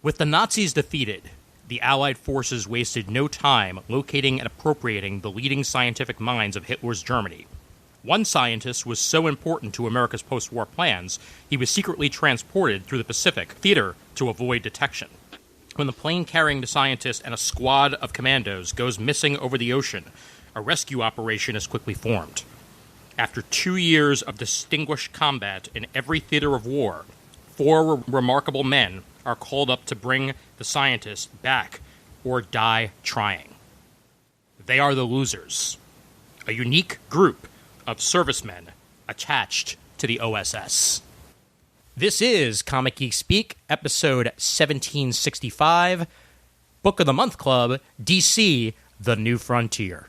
With the Nazis defeated, the Allied forces wasted no time locating and appropriating the leading scientific minds of Hitler's Germany. One scientist was so important to America's post-war plans, he was secretly transported through the Pacific theater to avoid detection. When the plane carrying the scientist and a squad of commandos goes missing over the ocean, a rescue operation is quickly formed. After 2 years of distinguished combat in every theater of war, 4 remarkable men are called up to bring the scientist back or die trying. They are the losers, a unique group of servicemen attached to the OSS. This is Comic Geek Speak, episode 1765, Book of the Month Club, DC, The New Frontier.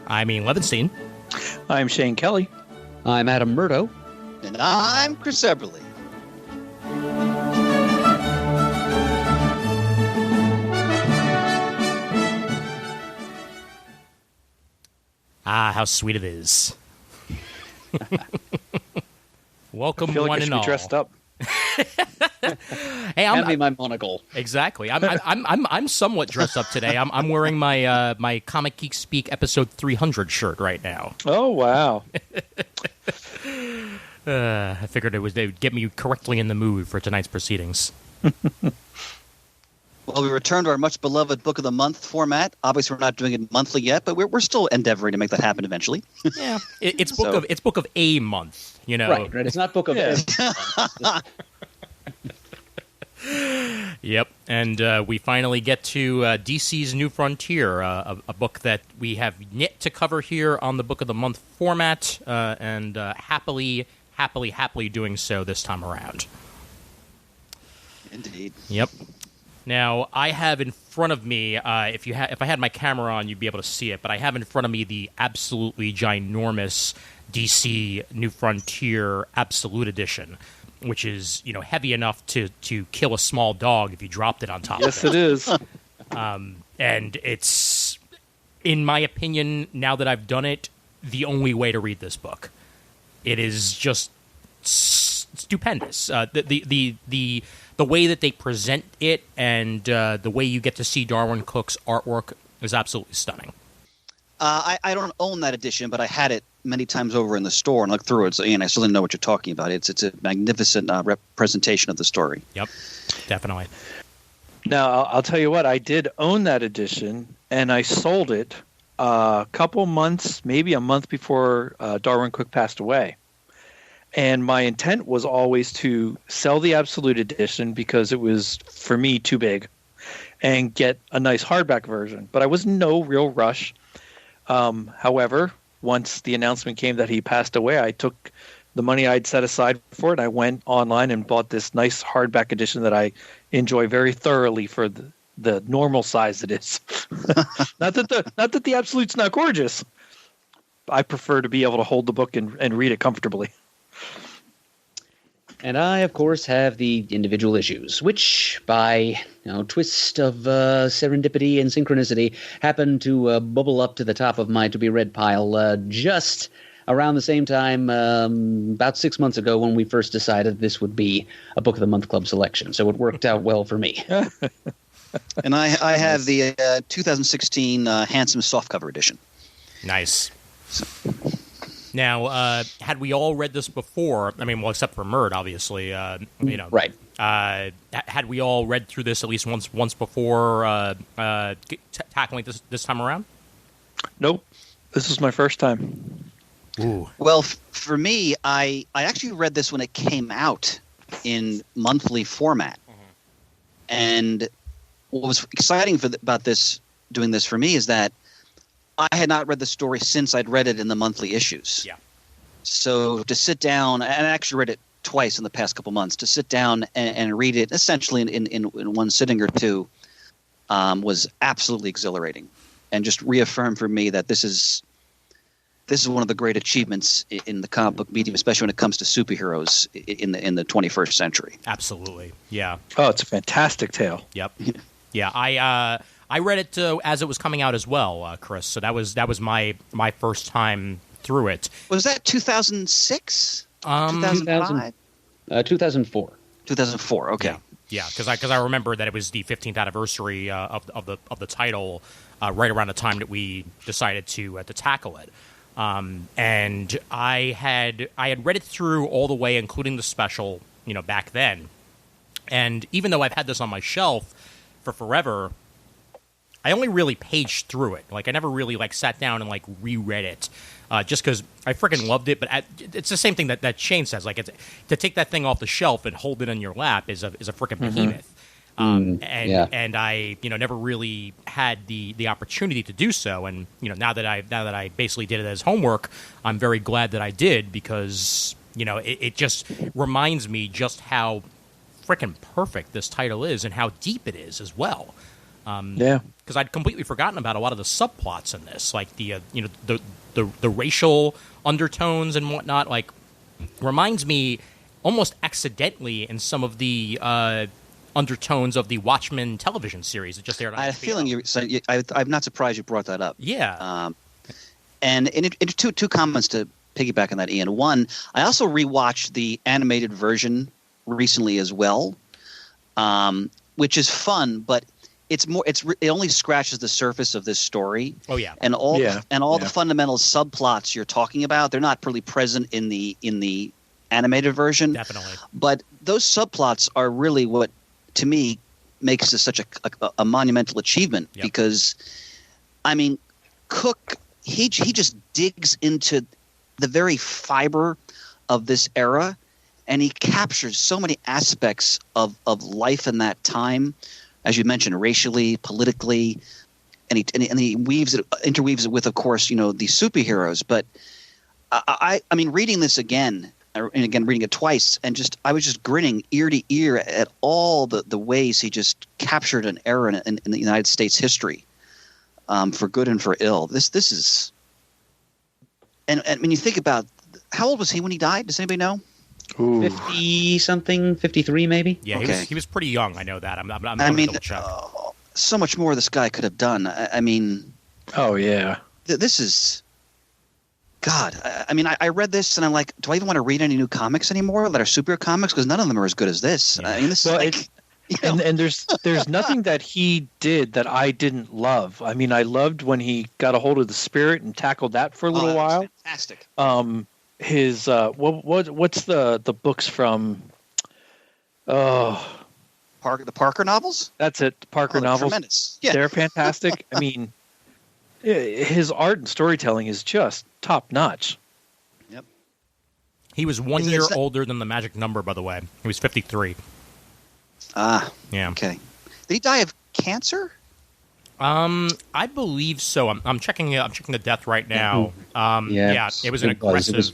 I'm Ian Levinstein. I'm Shane Kelly. I'm Adam Murdo. And I'm Chris Eberly. Ah, how sweet it is. Welcome, I feel like one I should and be all. dressed up. Hey, Hand me my monocle. Exactly. I'm somewhat dressed up today. I'm wearing my my Comic Geek Speak episode 300 shirt right now. Oh, wow. I figured they would get me correctly in the mood for tonight's proceedings. Well, we returned to our much beloved Book of the Month format. Obviously, we're not doing it monthly yet, but we're still endeavoring to make that happen eventually. Yeah, it's book of a month. You know, Right. It's not book of Yep, and we finally get to DC's New Frontier, a book that we have yet to cover here on the Book of the Month format, and happily doing so this time around. Indeed. Yep. Now, I have in front of me, if I had my camera on, you'd be able to see it, but I have in front of me the absolutely ginormous DC New Frontier Absolute Edition, which is, heavy enough to kill a small dog if you dropped it on top of it. Yes, it is. And it's, in my opinion, now that I've done it, the only way to read this book. It is just stupendous. The way that they present it and the way you get to see Darwyn Cooke's artwork is absolutely stunning. I don't own that edition, but I had it many times over in the store and looked through it, and I still didn't know what you're talking about. It's a magnificent representation of the story. Yep, definitely. Now, I'll tell you what, I did own that edition, and I sold it a couple months, maybe a month before Darwyn Cooke passed away. And my intent was always to sell the Absolute Edition because it was, for me, too big, and get a nice hardback version. But I was in no real rush. However, once the announcement came that he passed away, I took the money I'd set aside for it. I went online and bought this nice hardback edition that I enjoy very thoroughly for the normal size it is. Not that the Absolute's not gorgeous. I prefer to be able to hold the book and read it comfortably. And I, of course, have the individual issues, which, by twist of serendipity and synchronicity, happen to bubble up to the top of my to-be-read pile just around the same time, about 6 months ago, when we first decided this would be a Book of the Month Club selection. So it worked out well for me. And I have the 2016 Handsome Softcover edition. Nice. Now, had we all read this before, except for Murd, obviously, Right. Had we all read through this at least once before tackling this time around? Nope. This is my first time. Ooh. Well, for me, I actually read this when it came out in monthly format. Mm-hmm. And what was exciting about doing this for me is that I had not read the story since I'd read it in the monthly issues. Yeah. So to sit down, and I actually read it twice in the past couple months, to sit down and read it essentially in one sitting or two was absolutely exhilarating, and just reaffirmed for me that this is this is one of the great achievements in the comic book medium, especially when it comes to superheroes in the 21st century. Absolutely, yeah. Oh, it's a fantastic tale. Yep. Yeah, I read it as it was coming out as well, Chris. So that was my first time through it. Was that 2006? 2005? 2004. 2004. Okay. Yeah, because I remember that it was the 15th anniversary of the title, right around the time that we decided to tackle it. And I had read it through all the way, including the special, back then. And even though I've had this on my shelf for forever, I only really paged through it. Like, I never really sat down and reread it, just because I freaking loved it. But it's the same thing that Shane says. To take that thing off the shelf and hold it in your lap is a freaking behemoth. And I never really had the opportunity to do so. And now that I basically did it as homework, I'm very glad that I did, because it just reminds me just how freaking perfect this title is and how deep it is as well. Because I'd completely forgotten about a lot of the subplots in this, like the racial undertones and whatnot. Reminds me almost accidentally in some of the undertones of the Watchmen television series that just aired on I had a HBO. feeling I'm not surprised you brought that up. Yeah. And two comments to piggyback on that, Ian. One, I also rewatched the animated version recently as well, which is fun, but it only scratches the surface of this story. Oh yeah. And all the fundamental subplots you're talking about, they're not really present in the animated version. Definitely. But those subplots are really what, to me, makes this such a monumental achievement. Yep. Because, I mean, Cooke, he just digs into the very fiber of this era, and he captures so many aspects of life in that time, as you mentioned, racially, politically, and he interweaves it with, of course, these superheroes. But I mean, reading this again, and again reading it twice, and I was just grinning ear to ear at all the ways he just captured an era in the United States history, for good and for ill. This is, and when you think about, how old was he when he died? Does anybody know? 50-something, 53 maybe? Yeah, okay. he was pretty young. I know that. I'm I mean, double check. So much more this guy could have done. I mean, oh yeah, this is, God. I mean, I read this and I'm like, do I even want to read any new comics anymore that are superhero comics? Because none of them are as good as this. Yeah. I mean, this is and there's nothing that he did that I didn't love. I mean, I loved when he got a hold of the spirit and tackled that for a little while. Fantastic. His what's the books from? The Parker novels. That's it. Parker novels. Tremendous. Yeah, they're fantastic. I mean, his art and storytelling is just top notch. Yep. He was 1 year older than the magic number, by the way. He was 53. Ah. Yeah. Okay. Did he die of cancer? I believe so. I'm checking the death right now. Yeah, it was an aggressive.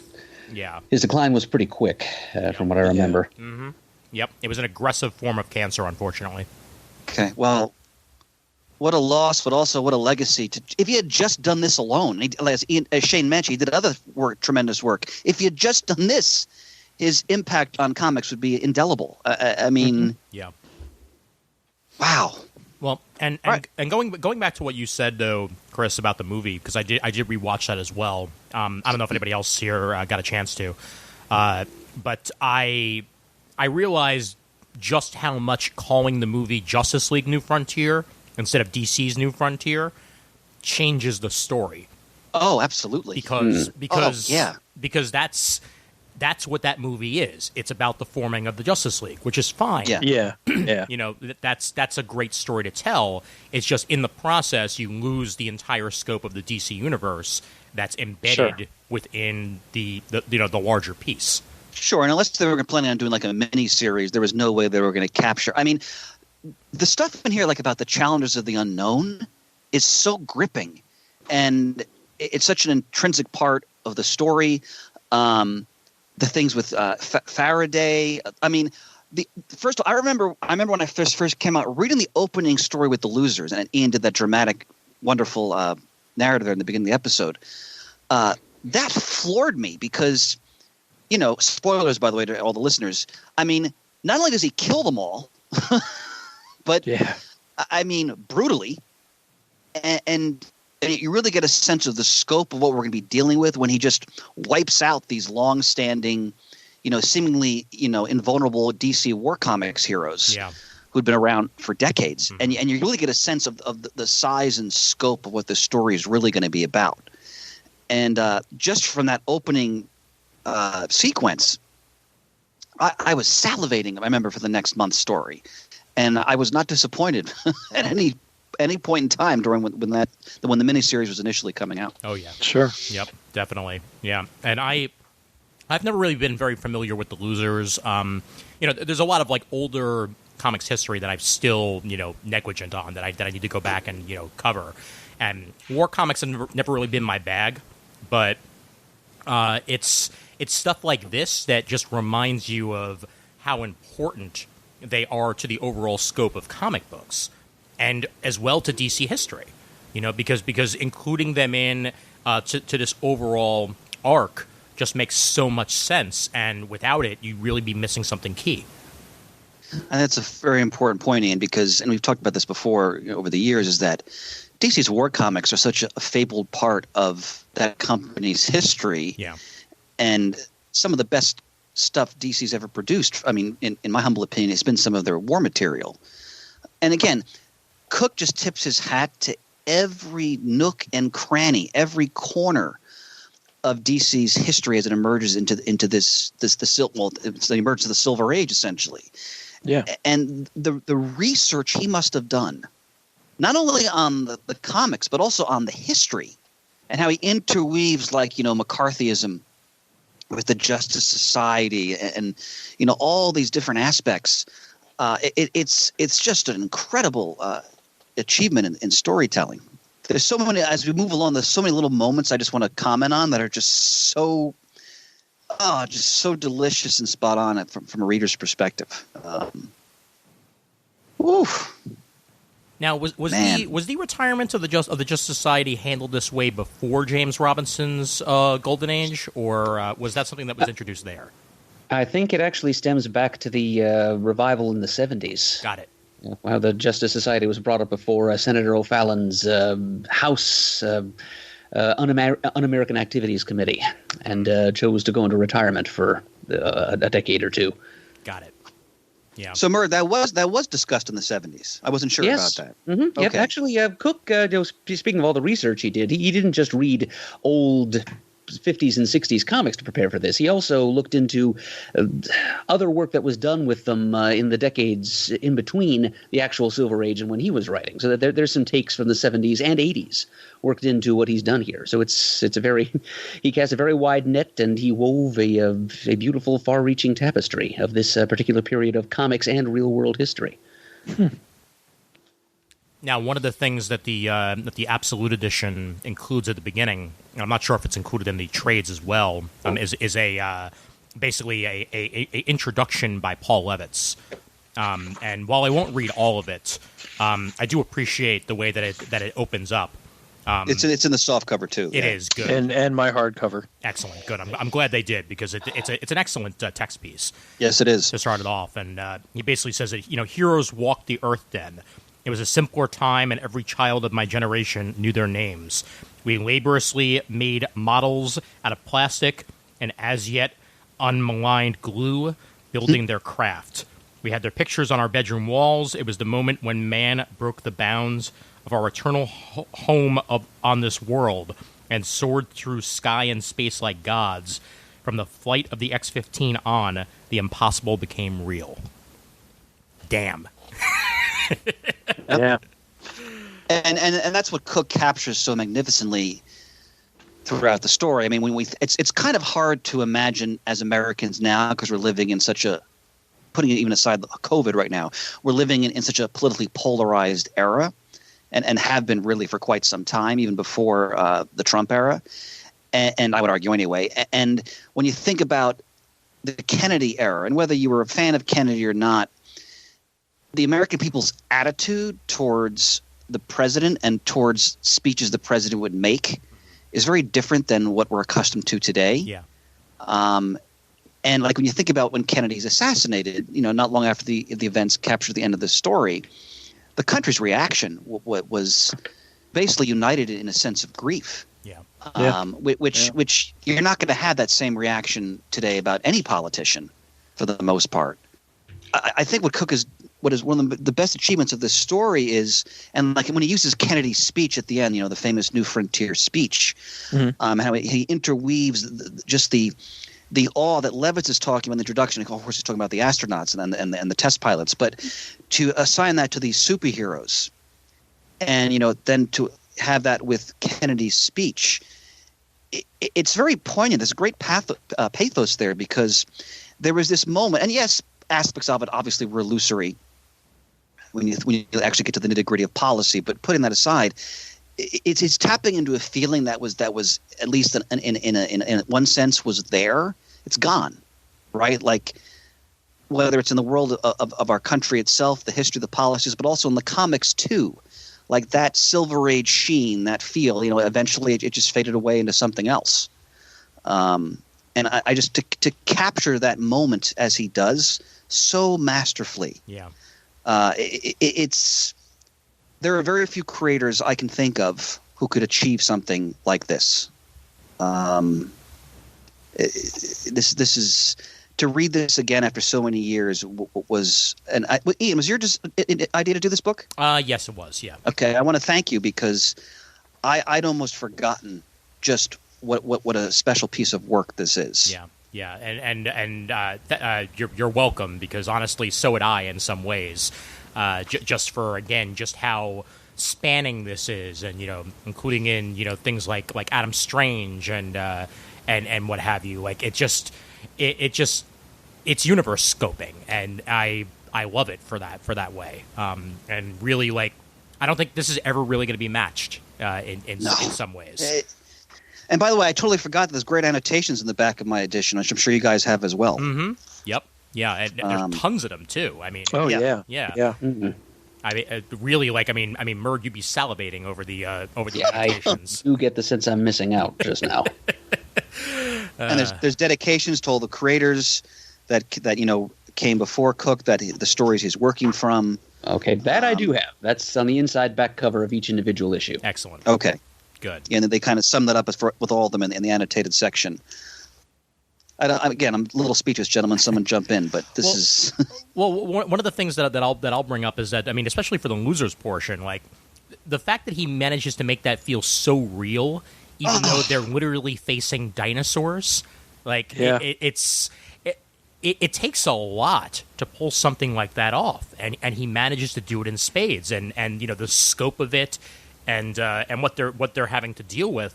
Yeah, his decline was pretty quick, from what I remember. Yeah. Mm-hmm. Yep, it was an aggressive form of cancer, unfortunately. Okay, well, what a loss, but also what a legacy. If he had just done this alone, as Shane mentioned, he did other tremendous work. If he had just done this, his impact on comics would be indelible. I mean, yeah. Wow. Well, and going back to what you said though, Chris, about the movie, because I did rewatch that as well. I don't know if anybody else here got a chance to, but I realized just how much calling the movie Justice League New Frontier instead of DC's New Frontier changes the story. Oh, absolutely. Because that's what that movie is. It's about the forming of the Justice League, which is fine. Yeah. That's a great story to tell. It's just in the process you lose the entire scope of the DC universe that's embedded within the larger piece. Sure, and unless they were planning on doing like a mini series, there was no way they were going to capture. I mean, the stuff in here, like about the challenges of the unknown, is so gripping, and it's such an intrinsic part of the story. The things with Faraday. I mean, I remember when I first came out reading the opening story with the losers, and Ian did that dramatic, wonderful narrative there in the beginning of the episode. that floored me because, spoilers, by the way, to all the listeners. I mean, not only does he kill them all, but I mean, brutally. And you really get a sense of the scope of what we're going to be dealing with when he just wipes out these long-standing, seemingly, invulnerable DC War Comics heroes who'd been around for decades. Mm-hmm. And you really get a sense of the size and scope of what the story is really going to be about. And just from that opening sequence, I was salivating, I remember, for the next month's story. And I was not disappointed at any point in time during when the miniseries was initially coming out. Oh yeah, sure, yep, definitely, yeah. And I've never really been very familiar with the Losers. There's a lot of like older comics history that I'm still negligent on that I need to go back and cover. And war comics have never really been my bag, but it's stuff like this that just reminds you of how important they are to the overall scope of comic books. And as well to DC history, because including them in to this overall arc just makes so much sense. And without it, you'd really be missing something key. And that's a very important point, Ian, and we've talked about this before over the years, is that DC's war comics are such a fabled part of that company's history. Yeah. And some of the best stuff DC's ever produced, I mean, in my humble opinion, has been some of their war material. And again, Cooke just tips his hat to every nook and cranny, every corner of DC's history as it emerges into the emergence of the Silver Age, essentially. Yeah. And the research he must have done, not only on the comics, but also on the history, and how he interweaves McCarthyism with the Justice Society and all these different aspects. It's just an incredible achievement in storytelling. There's so many, as we move along, there's so many little moments I just want to comment on that are just so delicious and spot on from a reader's perspective. Now, was the retirement of the Justice Society handled this way before James Robinson's Golden Age, or was that something that was introduced there? I think it actually stems back to the revival in the 70s. Got it. How the Justice Society was brought up before Senator O'Fallon's House Un-American Activities Committee, and chose to go into retirement for a decade or two. Got it. Yeah. So, Murd, that was discussed in the 70s. I wasn't sure about that. Mm-hmm. Okay. Yep. Actually, Cooke, speaking of all the research he did, he didn't just read old 50s and 60s comics to prepare for this. He also looked into other work that was done with them in the decades in between the actual Silver Age and when he was writing. So that there's some takes from the 70s and 80s worked into what he's done here. So he cast a very wide net, and he wove a beautiful, far-reaching tapestry of this particular period of comics and real-world history. Now, one of the things that the Absolute Edition includes at the beginning, and I'm not sure if it's included in the trades as well, is basically a introduction by Paul Levitz. And while I won't read all of it, I do appreciate the way that it opens up. It's in the soft cover too. It is good, and my hardcover. Excellent, good. I'm glad they did, because it's an excellent text piece. Yes, it is. To start it off, and he basically says that heroes walked the earth then. It was a simpler time, and every child of my generation knew their names. We laboriously made models out of plastic and as yet unmaligned glue, building their craft. We had their pictures on our bedroom walls. It was the moment when man broke the bounds of our eternal home on this world and soared through sky and space like gods. From the flight of the X-15 on, the impossible became real. Damn. Yeah. And that's what Cooke captures so magnificently throughout the story. I mean, it's kind of hard to imagine as Americans now, because we're living in such a, putting it even aside COVID right now, we're living in such a politically polarized era, and have been really for quite some time, even before the Trump era, and I would argue anyway. And when you think about the Kennedy era, and whether you were a fan of Kennedy or not, the American people's attitude towards the president and towards speeches the president would make is very different than what we're accustomed to today. Yeah. And like when you think about when Kennedy's assassinated, not long after the events captured the end of the story, the country's reaction was basically united in a sense of grief. Yeah. Which you're not going to have that same reaction today about any politician, for the most part. I think what is one of the best achievements of this story is, and like when he uses Kennedy's speech at the end, the famous New Frontier speech, how he interweaves just the awe that Levitz is talking about in the introduction. Of course, he's talking about the astronauts and the test pilots, but to assign that to these superheroes, and then to have that with Kennedy's speech, it's very poignant. There's a great pathos there, because there was this moment, and yes, aspects of it obviously were illusory when you actually get to the nitty-gritty of policy. But putting that aside, it's tapping into a feeling that was at least in one sense was there. It's gone, right? Like whether it's in the world of our country itself, the history, the policies, but also in the comics too. Like that Silver Age sheen, that feel, eventually it just faded away into something else. And I just to capture that moment as he does so masterfully. Yeah. It's there are very few creators I can think of who could achieve something like this. This is to read this again after so many years was. And Ian, was your idea to do this book? Yes, it was. Yeah. Okay, I want to thank you, because I'd almost forgotten just what a special piece of work this is. Yeah. Yeah, and you're welcome, because honestly, so had I in some ways. Just how spanning this is, and including in things like Adam Strange and what have you. Like it's universe scoping, and I love it for that way. And really, like, I don't think this is ever really going to be matched in some ways. And by the way, I totally forgot that there's great annotations in the back of my edition, which I'm sure you guys have as well. Mm-hmm. Yep. Yeah, and there's tons of them too. I mean, yeah. Mm-hmm. I mean, really, like, I mean, Murd, you'd be salivating over the annotations. I do get the sense I'm missing out just now. And there's dedications to all the creators that came before Cooke, that the stories he's working from. Okay, that I do have. That's on the inside back cover of each individual issue. Excellent. Okay. Good. And then they kind of sum that up with all of them in the annotated section. Again, I'm a little speechless, gentlemen. Someone jump in, but this is well. One of the things that I'll bring up is that, I mean, especially for the losers portion, like the fact that he manages to make that feel so real, even though they're literally facing dinosaurs. Like it takes a lot to pull something like that off, and he manages to do it in spades, and the scope of it. And what they're having to deal with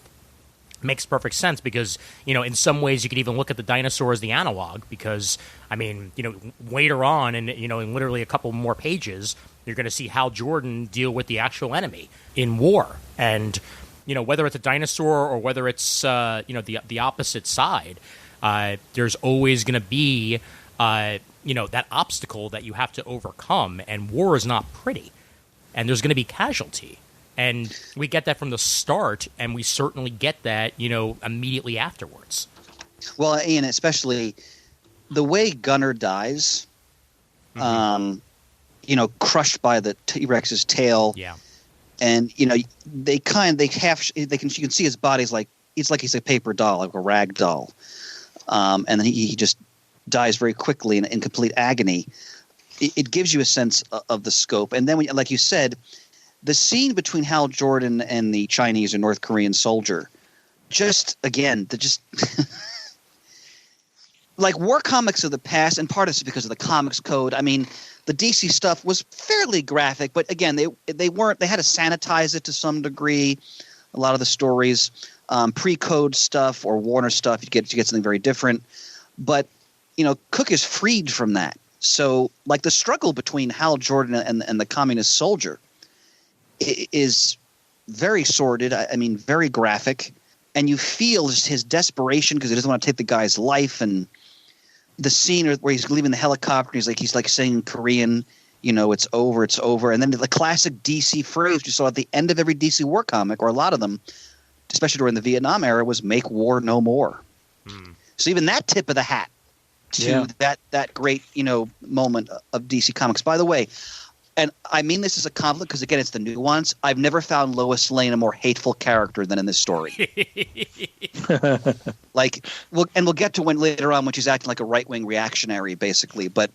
makes perfect sense, because in some ways you could even look at the dinosaur as the analog, because I mean later on in literally a couple more pages you're going to see Hal Jordan deal with the actual enemy in war, and whether it's a dinosaur or whether it's the opposite side, there's always going to be that obstacle that you have to overcome, and war is not pretty, and there's going to be casualty. And we get that from the start, and we certainly get that, immediately afterwards. Well, Ian, especially the way Gunner dies, crushed by the T-Rex's tail. Yeah. And, you can see his body's like, it's like he's a paper doll, like a rag doll. And then he just dies very quickly in complete agony. It gives you a sense of the scope. And then, like you said, the scene between Hal Jordan and the Chinese or North Korean soldier, like war comics of the past, and part of it's because of the comics code. I mean, the DC stuff was fairly graphic, but again, they had to sanitize it to some degree. A lot of the stories, pre-code stuff or Warner stuff, you get something very different. But Cooke is freed from that. So, like the struggle between Hal Jordan and the communist soldier is very sordid. I mean, very graphic, and you feel just his desperation because he doesn't want to take the guy's life. And the scene where he's leaving the helicopter, he's like saying in Korean, it's over, it's over. And then the classic DC phrase you saw at the end of every DC war comic, or a lot of them, especially during the Vietnam era, was "Make War No More." So even that tip of the hat to that great moment of DC Comics. By the way, and I mean this as a compliment because again, it's the nuance. I've never found Lois Lane a more hateful character than in this story. We'll get to when later on when she's acting like a right-wing reactionary, basically. But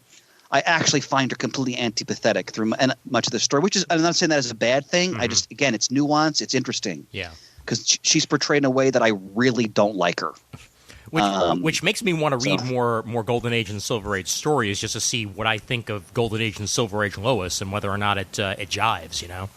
I actually find her completely antipathetic through much of the story, which is I'm not saying that as a bad thing. I just again, it's nuance. It's interesting. Yeah, because she's portrayed in a way that I really don't like her. Which makes me want to read more Golden Age and Silver Age stories just to see what I think of Golden Age and Silver Age Lois and whether or not it jives,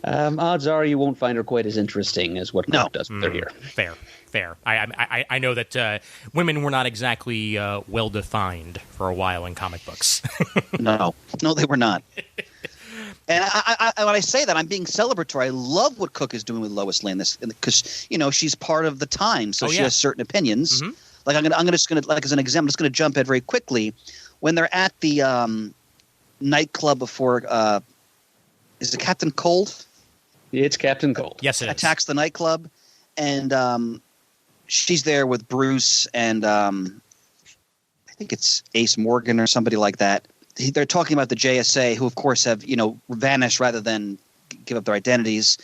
Odds are you won't find her quite as interesting as what Cooke does with her here. Fair. I know that women were not exactly well defined for a while in comic books. No, they were not. And when I say that, I'm being celebratory. I love what Cooke is doing with Lois Lane, because she's part of the time, so she has certain opinions. Like I'm just gonna like as an example, I'm just gonna jump in very quickly. When they're at the nightclub before, is it Captain Cold? It's Captain Cold. Yes, it attacks the nightclub, and she's there with Bruce and I think it's Ace Morgan or somebody like that. They're talking about the JSA, who, of course, have, vanished rather than give up their identities.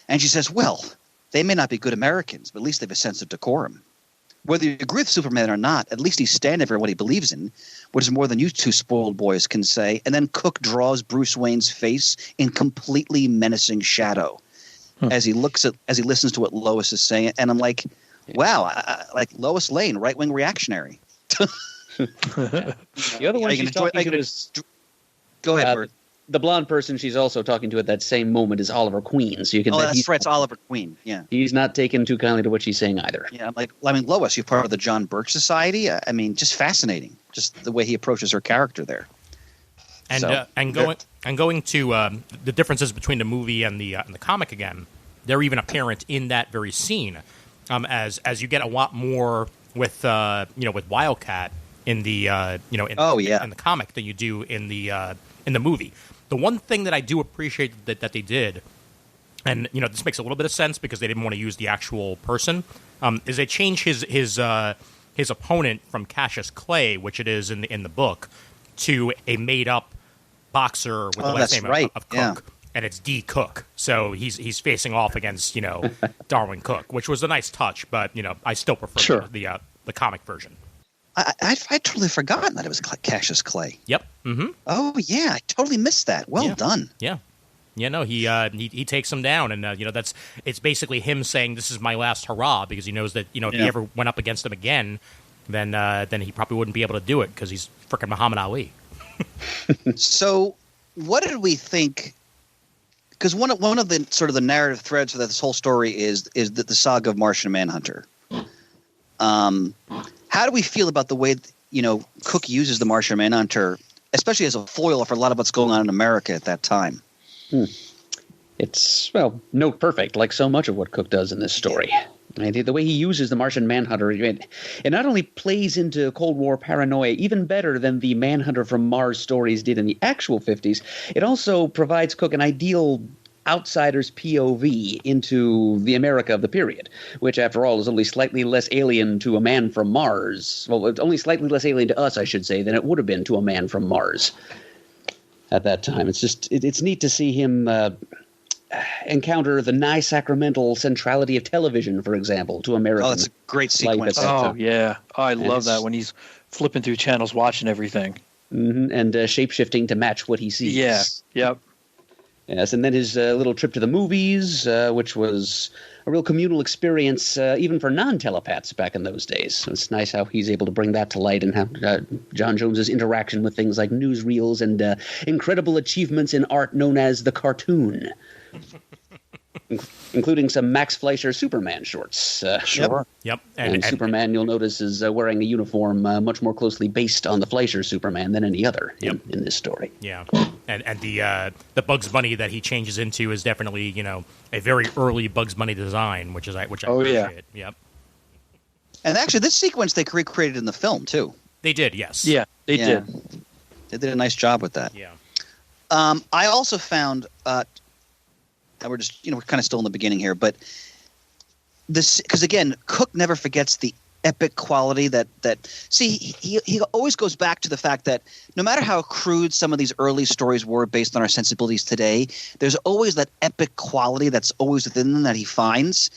And she says, well, they may not be good Americans, but at least they have a sense of decorum. Whether you agree with Superman or not, at least he's standing for what he believes in, which is more than you two spoiled boys can say. And then Cooke draws Bruce Wayne's face in completely menacing shadow as he listens to what Lois is saying. And I'm like, wow, like Lois Lane, right-wing reactionary. The other one she's talking to is... Go ahead, Bert. The blonde person she's also talking to at that same moment is Oliver Queen. So you can that's right. It's Oliver Queen. Yeah. He's not taken too kindly to what she's saying either. Yeah. Lois, you're part of the John Birch Society. I mean, just fascinating. Just the way he approaches her character there. And going to the differences between the movie and the comic again, they're even apparent in that very scene, as you get a lot more with with Wildcat in the in the comic than you do in the movie. The one thing that I do appreciate that they did, and this makes a little bit of sense because they didn't want to use the actual person, is they changed his opponent from Cassius Clay, which it is in the book, to a made up boxer with the last name of Cooke. Yeah. And it's D. Cooke, so he's facing off against Darwyn Cooke, which was a nice touch, but I still prefer the comic version. I'd totally forgotten that it was Cassius Clay. Yep. Mm-hmm. Oh yeah, I totally missed that. Well done. Yeah. Yeah. No, he takes him down, and it's basically him saying this is my last hurrah because he knows that if he ever went up against him again, then he probably wouldn't be able to do it because he's freaking Muhammad Ali. So, what did we think? Because one of the sort of the narrative threads for this whole story is the saga of Martian Manhunter. How do we feel about the way Cooke uses the Martian Manhunter, especially as a foil for a lot of what's going on in America at that time? It's note perfect, like so much of what Cooke does in this story. The way he uses the Martian Manhunter, it not only plays into Cold War paranoia even better than the Manhunter from Mars stories did in the actual 50s, it also provides Cooke an ideal outsider's POV into the America of the period, which, after all, is only slightly less alien to a man from Mars. Well, it's only slightly less alien to us, I should say, than it would have been to a man from Mars at that time. It's just it's neat to see him encounter the nigh sacramental centrality of television, for example, to American. Oh, that's a great sequence. Yeah. I love that when he's flipping through channels, watching everything. Mm-hmm. And shape-shifting to match what he sees. Yeah. Yep. Yes, and then his little trip to the movies, which was a real communal experience, even for non-telepaths back in those days. So it's nice how he's able to bring that to light and how John Jones's interaction with things like newsreels and incredible achievements in art known as the cartoon, including some Max Fleischer Superman shorts. Sure. Yep. And Superman, you'll notice, is wearing a uniform much more closely based on the Fleischer Superman than any other in this story. Yeah. And the Bugs Bunny that he changes into is definitely, a very early Bugs Bunny design, which I appreciate. Yep. And actually, this sequence they recreated in the film too. They did, yes. Yeah, they did. They did a nice job with that. Yeah. I also found, and we're just we're kind of still in the beginning here, but this, because again, Cooke never forgets the epic quality that he always goes back to the fact that no matter how crude some of these early stories were based on our sensibilities today, there's always that epic quality that's always within them that he finds.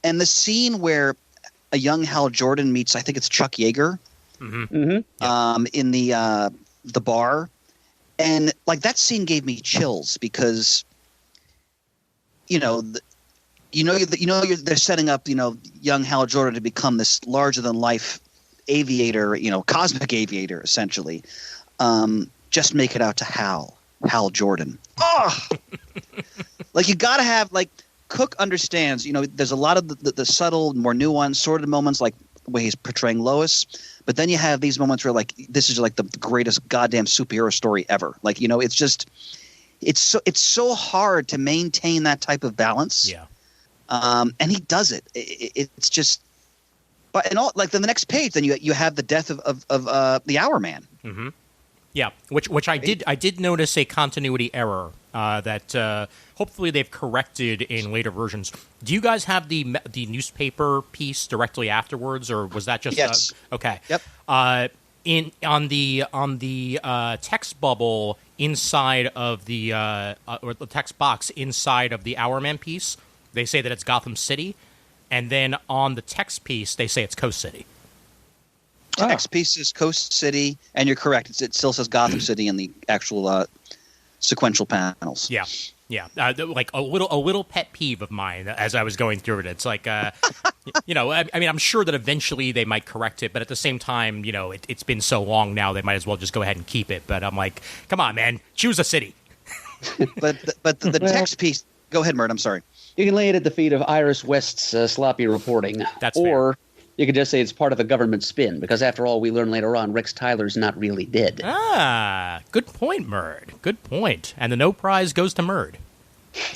And the scene where a young Hal Jordan meets, I think it's Chuck Yeager, in the bar, and like that scene gave me chills because they're setting up young Hal Jordan to become this larger than life aviator, cosmic aviator essentially. Just make it out to Hal Jordan. Oh, like you got to have like Cooke understands. There's a lot of the subtle, more nuanced, sordid moments like the way he's portraying Lois, but then you have these moments where like this is like the greatest goddamn superhero story ever. Like it's just it's so hard to maintain that type of balance. Yeah. And he does it. It's just, but and all like then the next page, then you have the death of the Hour Man. Mm-hmm. Yeah, which I did notice a continuity error that hopefully they've corrected in later versions. Do you guys have the newspaper piece directly afterwards, or was that just yes? Okay. Yep. On the text bubble inside of the or the text box inside of the Hour Man piece, they say that it's Gotham City, and then on the text piece they say it's Coast City. Text piece is Coast City, and you're correct. It still says Gotham City in the actual sequential panels. Yeah, yeah. Like a little pet peeve of mine as I was going through it. It's like, I mean, I'm sure that eventually they might correct it, but at the same time, it's been so long now, they might as well just go ahead and keep it. But I'm like, come on, man, choose a city. but the text piece. Go ahead, Mert. I'm sorry. You can lay it at the feet of Iris West's sloppy reporting. That's or fair. You could just say it's part of a government spin, because after all, we learn later on Rex Tyler's not really dead. Ah, good point, Murd. Good point. And the no prize goes to Murd.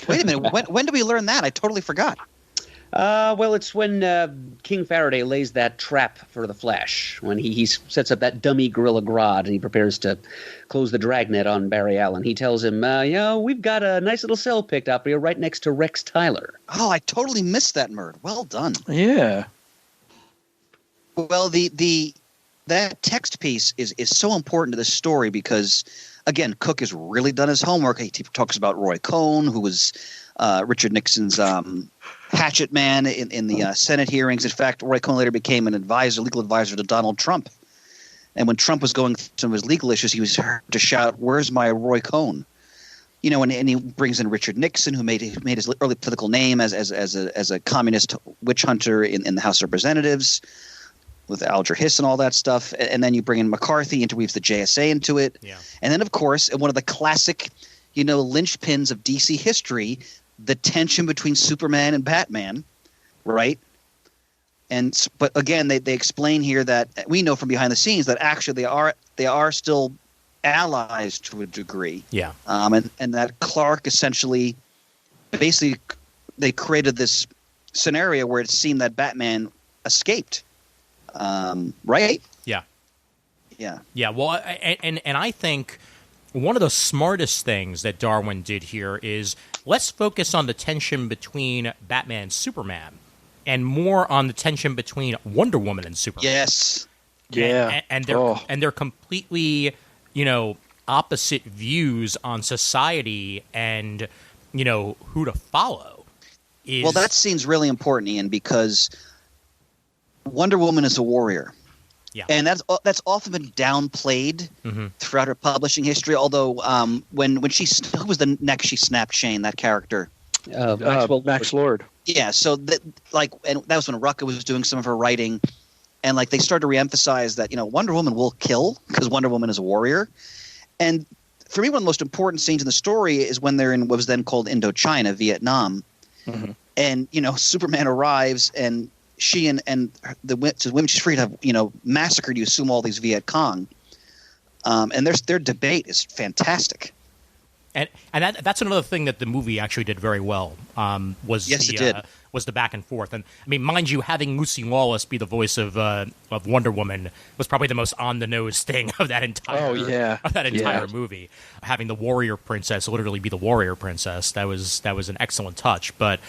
Wait a minute. When do we learn that? I totally forgot. Well, it's when King Faraday lays that trap for the Flash, when he sets up that dummy Gorilla Grodd, and he prepares to close the dragnet on Barry Allen. He tells him, we've got a nice little cell picked up here right next to Rex Tyler. Oh, I totally missed that, Murd. Well done. Yeah. Well, that text piece is so important to the story because, again, Cooke has really done his homework. He talks about Roy Cohn, who was Richard Nixon's hatchet man in the Senate hearings. In fact, Roy Cohn later became an legal advisor to Donald Trump. And when Trump was going through some of his legal issues, he was heard to shout, "Where's my Roy Cohn?" And he brings in Richard Nixon, who made his early political name as a communist witch hunter in the House of Representatives, with Alger Hiss and all that stuff. And then you bring in McCarthy, interweaves the JSA into it. Yeah. And then, of course, one of the classic, linchpins of DC history, the tension between Superman and Batman, right? But again, they explain here that we know from behind the scenes that actually they are still allies to a degree. Yeah. And that Clark essentially, basically, they created this scenario where it seemed that Batman escaped. Right? Yeah. Yeah. Yeah. Well, and I think one of the smartest things that Darwyn did here is let's focus on the tension between Batman and Superman, and more on the tension between Wonder Woman and Superman. Yes. Yeah. And they're completely, opposite views on society and who to follow. Well, that scene's really important, Ian, because Wonder Woman is a warrior. Yeah. And that's often been downplayed throughout her publishing history. Although when she who was the next she snapped Shane, that character, Max Lord. Yeah. So and that was when Rucka was doing some of her writing, and they started to reemphasize that Wonder Woman will kill because Wonder Woman is a warrior. And for me, one of the most important scenes in the story is when they're in what was then called Indochina, Vietnam, and Superman arrives and she and the women she's free to have, massacred, you assume, all these Viet Cong. And their debate is fantastic. And that's another thing that the movie actually did very well. Was the back and forth. And I mean, mind you, having Lucy Lawless be the voice of Wonder Woman was probably the most on the nose thing of that entire movie. Having the warrior princess literally be the warrior princess, that was an excellent touch. But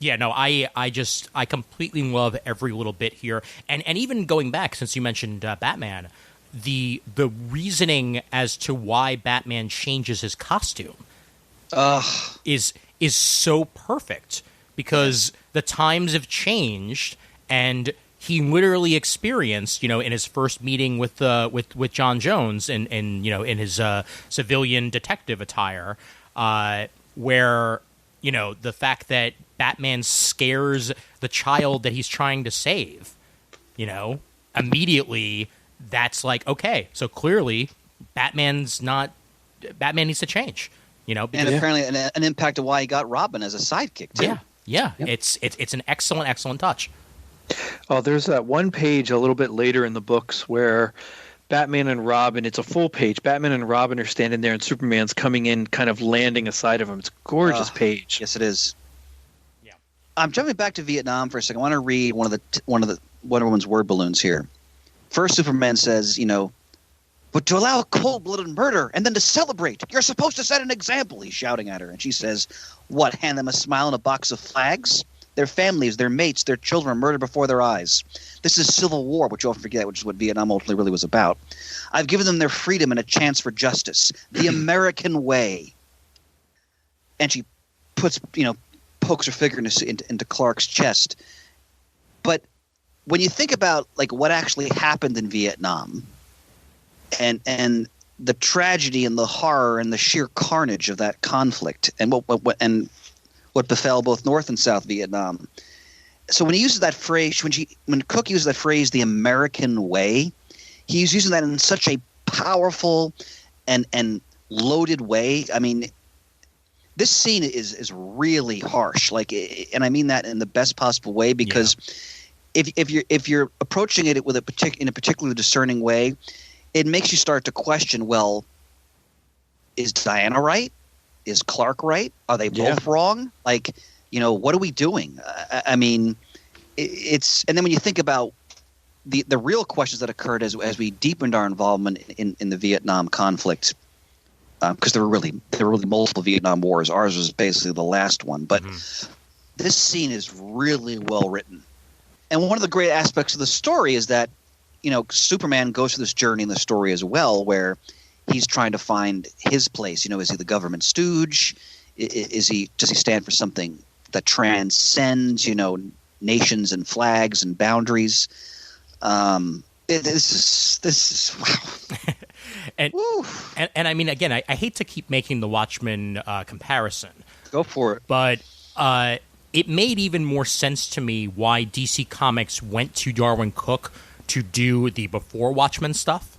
Yeah, no, I completely love every little bit here, and even going back, since you mentioned Batman, the reasoning as to why Batman changes his costume is so perfect, because the times have changed, and he literally experienced, in his first meeting with John Jones in in his civilian detective attire, where the fact that Batman scares the child that he's trying to save, immediately that's like, okay, so clearly Batman needs to change, because, and apparently an impact of why he got Robin as a sidekick too. Yeah. Yep. It's an excellent touch. Oh, there's that one page a little bit later in the books where Batman and Robin, it's a full page. Batman and Robin are standing there and Superman's coming in, kind of landing aside of him. It's a gorgeous page. Yes, it is. Yeah. I'm jumping back to Vietnam for a second. I want to read one of the Wonder Woman's word balloons here. First, Superman says, but to allow cold-blooded murder and then to celebrate, you're supposed to set an example, he's shouting at her. And she says, what, hand them a smile and a box of flags? Their families, their mates, their children murdered before their eyes. This is civil war, which you often forget, which is what Vietnam ultimately really was about. I've given them their freedom and a chance for justice. The American way. And she puts, pokes her finger into Clark's chest. But when you think about what actually happened in Vietnam, and the tragedy and the horror and the sheer carnage of that conflict, and what befell both North and South Vietnam. So when he uses that phrase, when Cooke uses that phrase, the American way, he's using that in such a powerful and loaded way. I mean, this scene is really harsh, and I mean that in the best possible way, because if you're approaching it with in a particularly discerning way, it makes you start to question, well, is Diana right? Is Clark right? Are they both wrong? What are we doing? I mean, it's – and then when you think about the real questions that occurred as we deepened our involvement in the Vietnam conflict, because there were really multiple Vietnam wars. Ours was basically the last one. But this scene is really well written. And one of the great aspects of the story is that, Superman goes through this journey in the story as well, where he's trying to find his place. Is he the government stooge? Does he stand for something that transcends, nations and flags and boundaries? This is wow. and I mean, again, I hate to keep making the Watchmen comparison. Go for it. But it made even more sense to me why DC Comics went to Darwyn Cooke to do the before Watchmen stuff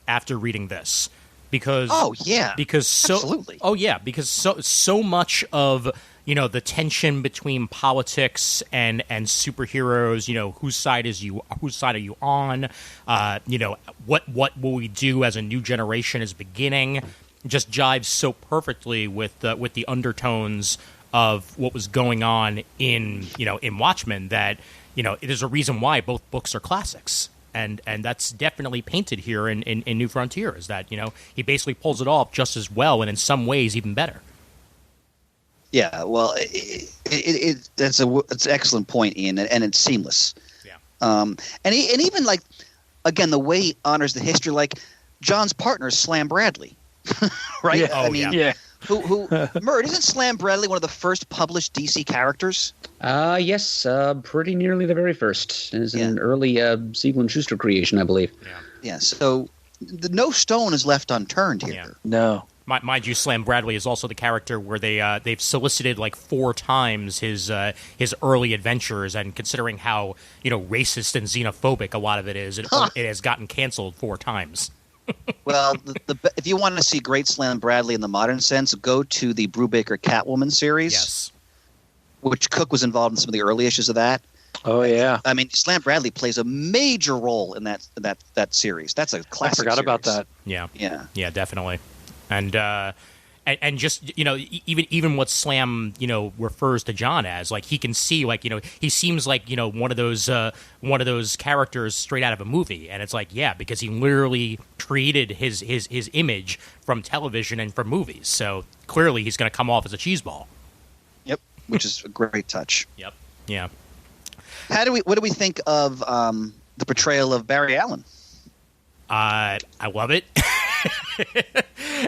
after reading this. Because absolutely. Because so much of the tension between politics and superheroes, whose side are you on? What will we do as a new generation is beginning? Just jives so perfectly with the undertones of what was going on in Watchmen that there's a reason why both books are classics. And that's definitely painted here in New Frontier, is that, he basically pulls it off just as well, and in some ways even better. Yeah, well, that's an excellent point, Ian, and it's seamless. Yeah. And even again, the way he honors the history, John's partner is Slam Bradley, right? Yeah. Oh, yeah. Who Murd, isn't Slam Bradley one of the first published DC characters? Yes, pretty nearly the very first. It was an early Siegel and Schuster creation, I believe. Yeah, so no stone is left unturned here. Yeah. No. Mind you, Slam Bradley is also the character where they've solicited 4 times his early adventures, and considering how racist and xenophobic a lot of it is, it has gotten canceled 4 times. Well, if you want to see great Slam Bradley in the modern sense, go to the Brubaker Catwoman series. Yes. Which Cooke was involved in some of the early issues of that. Oh, yeah. I mean, Slam Bradley plays a major role in that series. That's a classic I forgot about that. Yeah. Yeah. Yeah, definitely. And just even what Slam refers to John as, he can see he seems like one of those characters straight out of a movie, and it's because he literally created his image from television and from movies, so clearly he's going to come off as a cheeseball. Yep. which is a great touch. Yep. Yeah. What do we think of the portrayal of Barry Allen? I love it.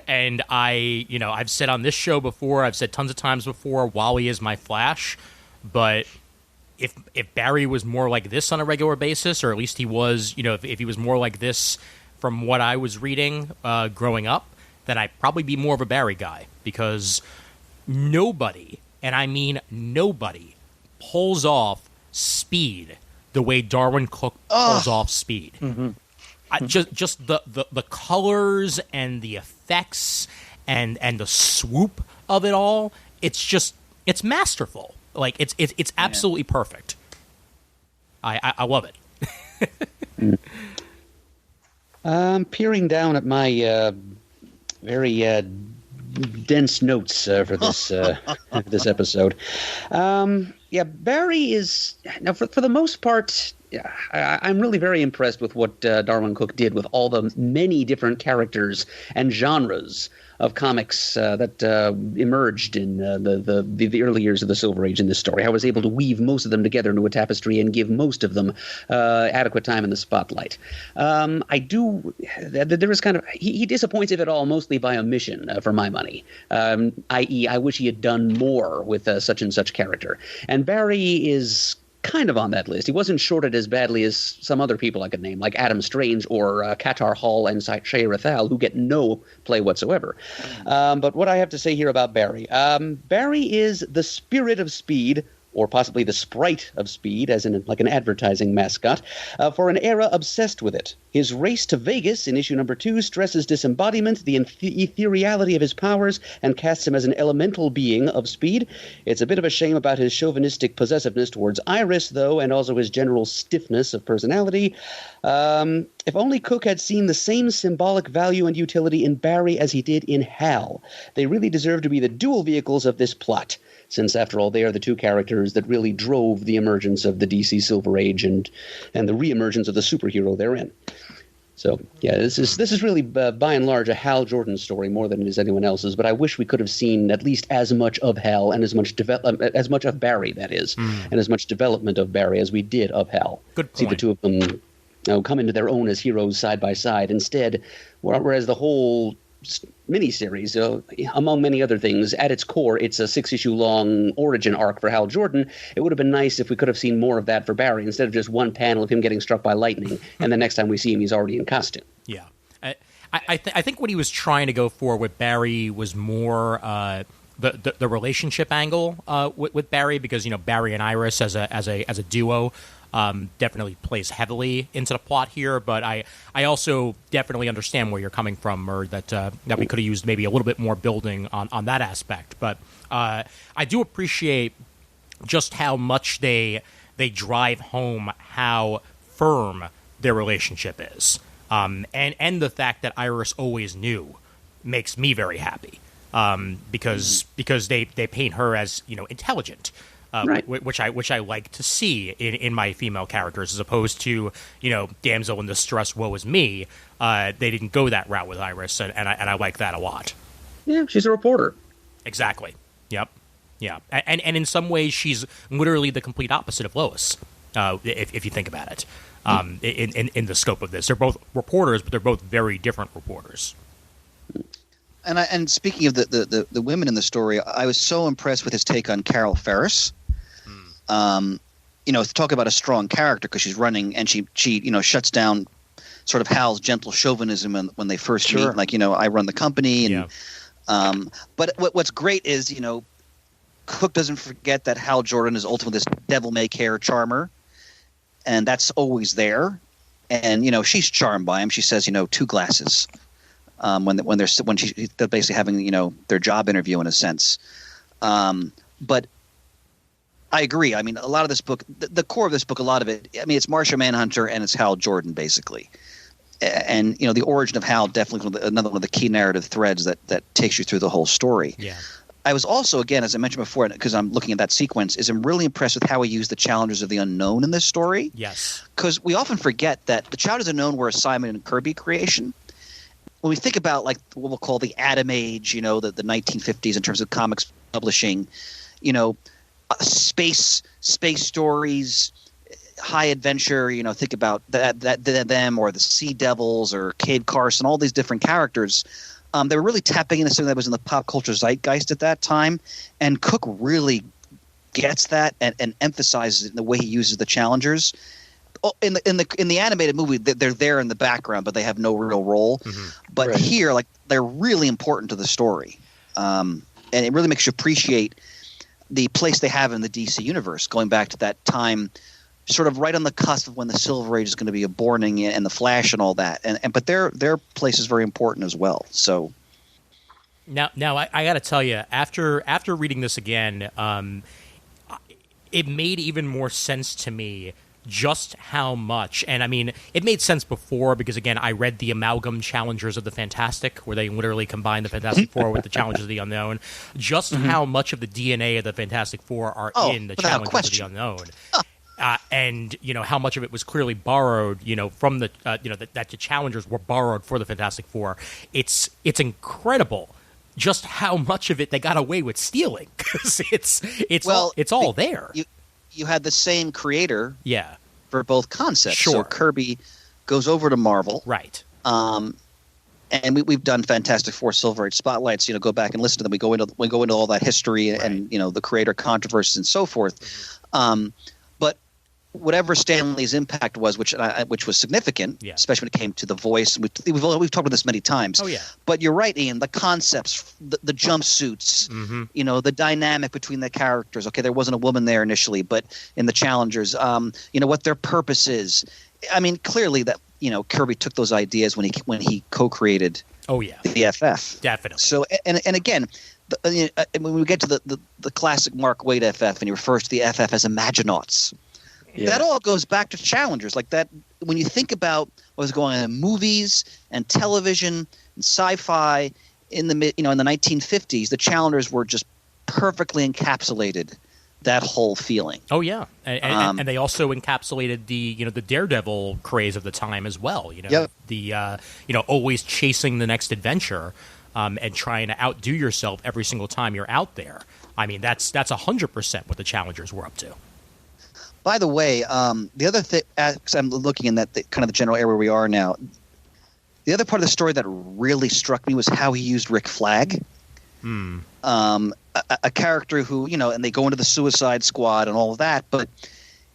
And I've said on this show before, I've said tons of times before, Wally is my Flash, but if Barry was more like this on a regular basis, or at least he was, if he was more like this from what I was reading growing up, then I'd probably be more of a Barry guy, because nobody, and I mean nobody, pulls off Speed the way Darwyn Cooke pulls off Speed. Mm-hmm. Just the colors and the effects and the swoop of it all, it's masterful. Like it's absolutely perfect. I love it. Peering down at my very dense notes for this this episode. Barry is now for the most part. I'm really very impressed with what Darwyn Cooke did with all the many different characters and genres of comics that emerged in the early years of the Silver Age in this story. I was able to weave most of them together into a tapestry and give most of them adequate time in the spotlight. There is kind of he disappoints, if at all, mostly by omission for my money. I.e., I wish he had done more with such and such character. And Barry is kind of on that list. He wasn't shorted as badly as some other people I could name, like Adam Strange or Qatar Hall and Shea Rathal, who get no play whatsoever. But what I have to say here about Barry, Barry is the spirit of Speed, or possibly the sprite of Speed, as in like an advertising mascot, for an era obsessed with it. His race to Vegas in issue number 2 stresses disembodiment, the ethereality of his powers, and casts him as an elemental being of Speed. It's a bit of a shame about his chauvinistic possessiveness towards Iris, though, and also his general stiffness of personality. If only Cooke had seen the same symbolic value and utility in Barry as he did in Hal. They really deserve to be the dual vehicles of this plot, since, after all, they are the two characters that really drove the emergence of the DC Silver Age and the reemergence of the superhero therein. So, yeah, this is really, by and large, a Hal Jordan story more than it is anyone else's, but I wish we could have seen at least as much of Hal and as much of Barry, that is, and as much development of Barry as we did of Hal. Good point. See the two of them come into their own as heroes side by side. Instead, whereas the whole miniseries, among many other things, at its core, it's a 6-issue long origin arc for Hal Jordan. It would have been nice if we could have seen more of that for Barry instead of just one panel of him getting struck by lightning, and the next time we see him, he's already in costume. Yeah. I think what he was trying to go for with Barry was more the relationship angle with Barry, because Barry and Iris as a duo definitely plays heavily into the plot here, but I also definitely understand where you're coming from, or that we could have used maybe a little bit more building on that aspect. But I do appreciate just how much they drive home how firm their relationship is, and the fact that Iris always knew makes me very happy, because they paint her as intelligent. Right. Which I like to see in my female characters, as opposed to damsel in distress, woe is me. They didn't go that route with Iris, and I like that a lot. Yeah, she's a reporter. Exactly. Yep. Yeah. And in some ways, she's literally the complete opposite of Lois, if you think about it. In the scope of this, they're both reporters, but they're both very different reporters. And speaking of the women in the story, I was so impressed with his take on Carol Ferris. Talk about a strong character, because she's running and she shuts down sort of Hal's gentle chauvinism when they first meet. Like, I run the company, and but what's great is Cooke doesn't forget that Hal Jordan is ultimately this devil-may-care charmer, and that's always there. And she's charmed by him. She says, 2 glasses. When they're basically having their job interview in a sense, but I agree. I mean, a lot of this book, the core of this book, a lot of it, I mean, it's Marcia Manhunter and it's Hal Jordan basically, and the origin of Hal definitely another one of the key narrative threads that takes you through the whole story. Yeah. I was also, again, as I mentioned before, because I'm looking at that sequence, I'm really impressed with how he used the Challengers of the Unknown in this story. Yes. Because we often forget that the Challengers of the Unknown were a Simon and Kirby creation. When we think about like what we'll call the Atom Age, the 1950s in terms of comics publishing, space stories, high adventure. Think about them or the Sea Devils or Cade Carson, all these different characters. They were really tapping into something that was in the pop culture zeitgeist at that time, and Cooke really gets that and emphasizes it in the way he uses the challengers. In the animated movie, they're there in the background, but they have no real role. Mm-hmm. But right. Here, they're really important to the story, and it really makes you appreciate the place they have in the DC universe, going back to that time, sort of right on the cusp of when the Silver Age is going to be borning and the Flash and all that. But their place is very important as well. So now I got to tell you, after reading this again, it made even more sense to me just how much, and I mean, it made sense before because, again, I read the Amalgam Challengers of the Fantastic, where they literally combine the Fantastic Four with the Challengers of the Unknown. Just how much of the DNA of the Fantastic Four are in the Challengers of the Unknown. And, how much of it was clearly borrowed, from the, that the Challengers were borrowed for the Fantastic Four. It's incredible just how much of it they got away with stealing, because it's all there. You had the same creator for both concepts. Sure. So Kirby goes over to Marvel. Right. And we've done Fantastic Four Silver Age spotlights, go back and listen to them. We go into all that history and the creator controversies and so forth. But whatever Stan Lee's impact was, which was significant, especially when it came to the voice. We've talked about this many times. Oh, yeah. But you're right, Ian. The concepts, the jumpsuits, the dynamic between the characters. Okay, there wasn't a woman there initially, but in the Challengers, what their purpose is. I mean, clearly that Kirby took those ideas when he co-created. Oh yeah, the FF. Definitely. So and again. When we get to the classic Mark Waid FF, and he refers to the FF as Imaginauts. Yeah. That all goes back to Challengers. Like that, when you think about what was going on in movies and television and sci-fi in the in the 1950s, the Challengers were just perfectly encapsulated that whole feeling. Oh yeah, and they also encapsulated the the Daredevil craze of the time as well. The always chasing the next adventure. And trying to outdo yourself every single time you're out there. I mean, that's 100% what the Challengers were up to. By the way, the other thing, because I'm looking in that kind of the general area where we are now, the other part of the story that really struck me was how he used Rick Flag, a character who, and they go into the Suicide Squad and all of that, but,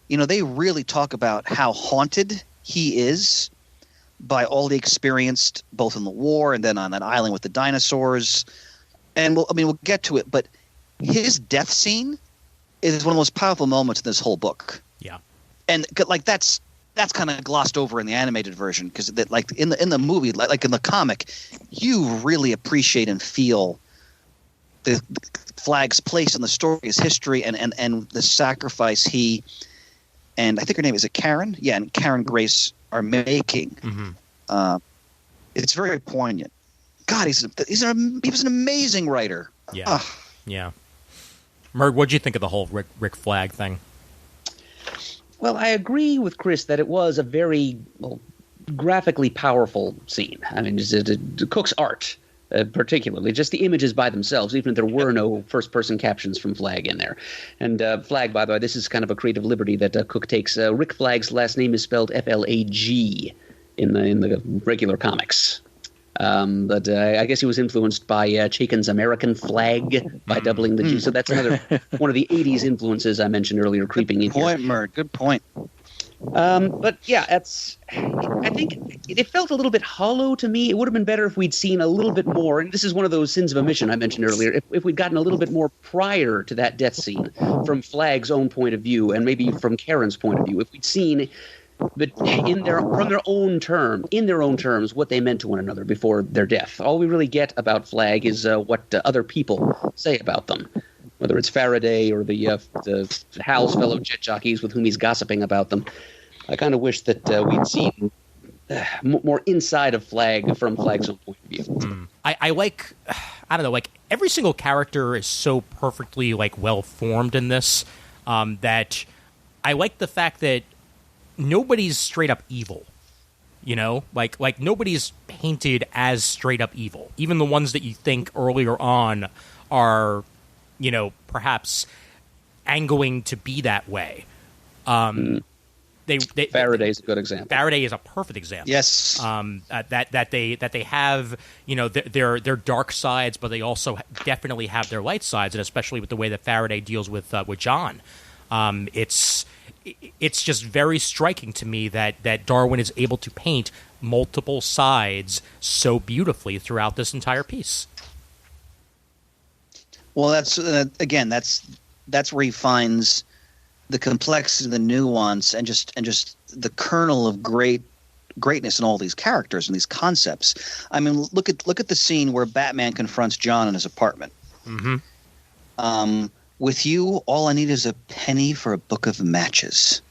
they really talk about how haunted he is by all the experienced, both in the war and then on that island with the dinosaurs. And we'll get to it, but his death scene is one of the most powerful moments in this whole book. Yeah. And that's kind of glossed over in the animated version, because in the movie, like in the comic, you really appreciate and feel the Flag's place in the story, his history, and the sacrifice he and I think her name is Karen? Yeah, and Karen Grace are making. Mm-hmm. It's very poignant. God, he was an amazing writer. Yeah, yeah. Murd, what'd you think of the whole Rick Flag thing? Well, I agree with Chris that it was a very graphically powerful scene. I mean, Cooke's art, particularly, just the images by themselves, even if there were no first-person captions from Flag in there. And Flag, by the way, this is kind of a creative liberty that Cooke takes. Rick Flag's last name is spelled F-L-A-G in the regular comics. But I guess he was influenced by Chaikin's American Flag by doubling the G. So that's another one of the 80s influences I mentioned earlier creeping in here. Good point, Murd. Good point. But yeah, I think it felt a little bit hollow to me. It would have been better if we'd seen a little bit more. And this is one of those sins of omission I mentioned earlier. If we'd gotten a little bit more prior to that death scene from Flag's own point of view and maybe from Karen's point of view, if we'd seen but in their own terms, what they meant to one another before their death. All we really get about Flag is what other people say about them, whether it's Faraday or the Hal's fellow jet jockeys with whom he's gossiping about them. I kind of wish that we'd seen more inside of Flag from Flag's own point of view. I don't know, like every single character is so perfectly well formed in this that I like the fact that nobody's straight up evil, like nobody's painted as straight up evil. Even the ones that you think earlier on are, perhaps angling to be that way. Faraday's a good example. Faraday is a perfect example. Yes. That they have, their dark sides, but they also definitely have their light sides, and especially with the way that Faraday deals with John. It's just very striking to me that Darwyn is able to paint multiple sides so beautifully throughout this entire piece. Well, that's where he finds the complexity, the nuance, and just the kernel of greatness in all these characters and these concepts. I mean, look at the scene where Batman confronts John in his apartment. Mm-hmm. With you, all I need is a penny for a book of matches.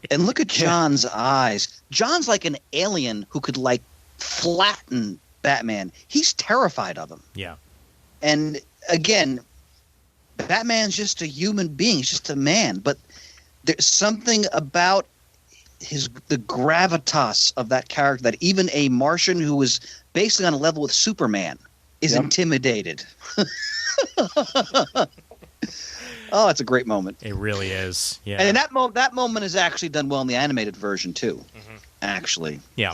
And look at John's eyes. John's like an alien who could like flatten Batman. He's terrified of him. Yeah. And again, Batman's just a human being. He's just a man. But there's something about the gravitas of that character that even a Martian who is basically on a level with Superman is intimidated. Oh, it's a great moment. It really is. Yeah. And that moment is actually done well in the animated version too. Mm-hmm. Actually. Yeah.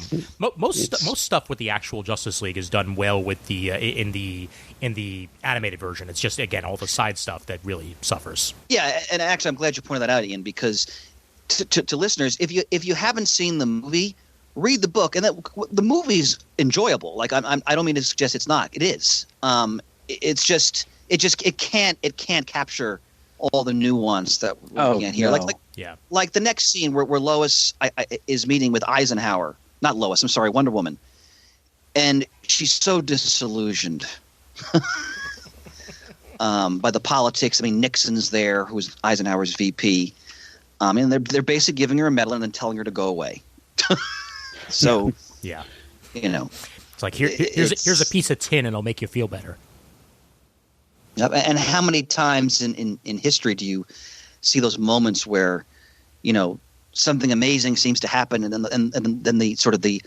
Most stuff with the actual Justice League is done well with the in the animated version. It's just, again, all the side stuff that really suffers. Yeah, and actually I'm glad you pointed that out, Ian, because to listeners, if you haven't seen the movie, read the book, and the movie's enjoyable. Like I don't mean to suggest it's not. It is. It can't capture all the nuance that we're looking at here. No. Like the next scene where Lois is meeting with Eisenhower. Not Lois, I'm sorry, Wonder Woman. And she's so disillusioned by the politics. I mean, Nixon's there, who's Eisenhower's VP. And they're basically giving her a medal and then telling her to go away. So, yeah. It's like, here's a piece of tin and it'll make you feel better. And how many times in history do you see those moments where, something amazing seems to happen, and then the sort of the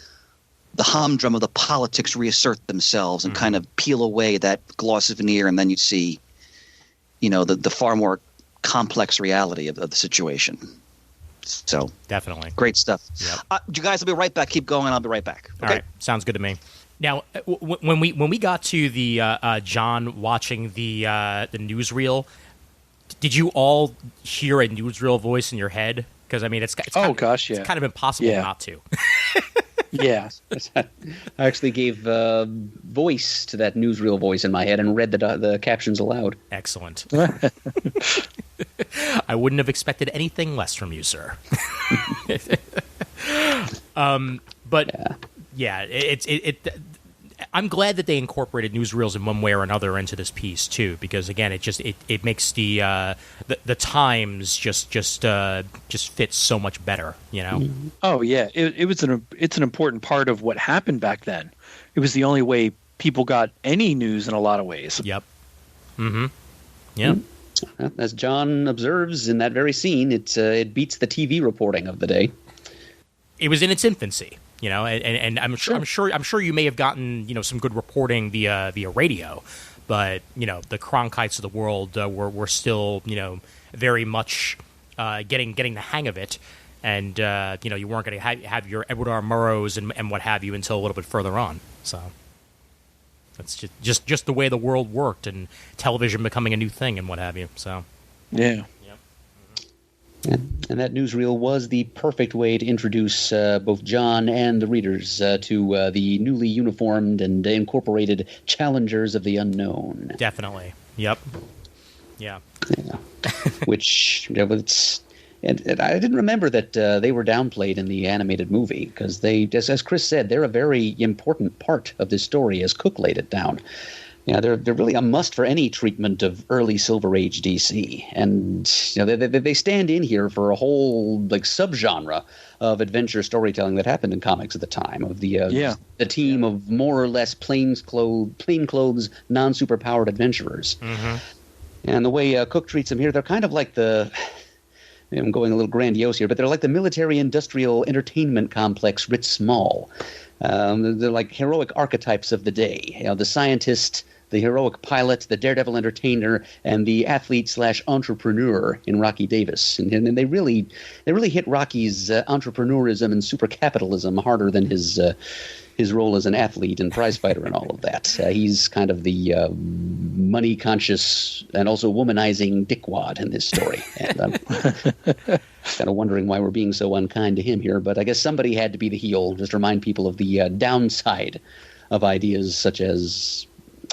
humdrum of the politics reassert themselves and kind of peel away that glossy veneer, and then you see, the far more complex reality of the situation. So definitely great stuff. Yep. You guys, I'll be right back. Keep going. I'll be right back. Okay. All right. Sounds good to me. Now, when we got to the John watching the newsreel, did you all hear a newsreel voice in your head? Because I mean, it's kind of impossible not to. Yeah, I actually gave voice to that newsreel voice in my head and read the captions aloud. Excellent. I wouldn't have expected anything less from you, sir. But. Yeah, I'm glad that they incorporated newsreels in one way or another into this piece too, because again, it makes the times just fit so much better, Oh yeah, it's an important part of what happened back then. It was the only way people got any news in a lot of ways. Yep. Mm-hmm. Yeah. As John observes in that very scene, it beats the TV reporting of the day. It was in its infancy. And I'm sure you may have gotten some good reporting via radio, but the Cronkites of the world were still very much getting the hang of it, and you weren't going to have your Edward R. Murrows and what have you until a little bit further on. So that's just the way the world worked, and television becoming a new thing and what have you. So yeah. And that newsreel was the perfect way to introduce both John and the readers to the newly uniformed and incorporated challengers of the unknown. Definitely. Yep. Yeah. Which, and I didn't remember that they were downplayed in the animated movie, because they, as Chris said, they're a very important part of this story as Cooke laid it down. They're really a must for any treatment of early Silver Age DC, and they stand in here for a whole subgenre of adventure storytelling that happened in comics at the time, of the team of more or less plainclothes, non-superpowered adventurers. Mm-hmm. And the way Cooke treats them here, they're kind of like I'm going a little grandiose here, but they're like the military-industrial entertainment complex writ small. They're like heroic archetypes of the day. The scientist, the heroic pilot, the daredevil entertainer, and the athlete/entrepreneur in Rocky Davis. And they really hit Rocky's entrepreneurism and supercapitalism harder than his role as an athlete and prizefighter and all of that. He's kind of the money-conscious and also womanizing dickwad in this story. And I'm kind of wondering why we're being so unkind to him here, but I guess somebody had to be the heel, just to remind people of the downside of ideas such as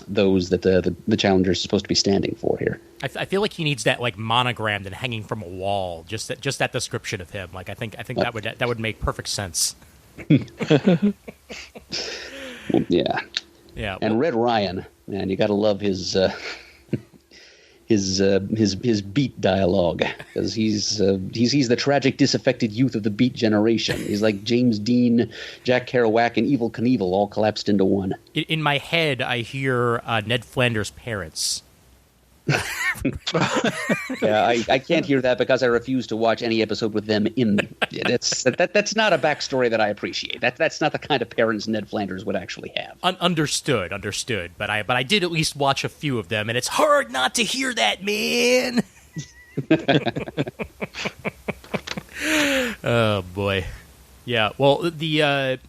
those that the Challenger is supposed to be standing for here. I feel like he needs that like monogrammed and hanging from a wall. Just that description of him. Like I think that would make perfect sense. Well, yeah. Yeah. And Red Ryan, man, you got to love his beat dialogue, because he's the tragic, disaffected youth of the beat generation. He's like James Dean, Jack Kerouac, and Evel Knievel all collapsed into one. In my head, I hear Ned Flanders' parents. Yeah, I can't hear that because I refuse to watch any episode with them in. That's not a backstory that I appreciate. That's not the kind of parents Ned Flanders would actually have. Understood. But I did at least watch a few of them, and it's hard not to hear that, man. Oh boy, yeah. Well, the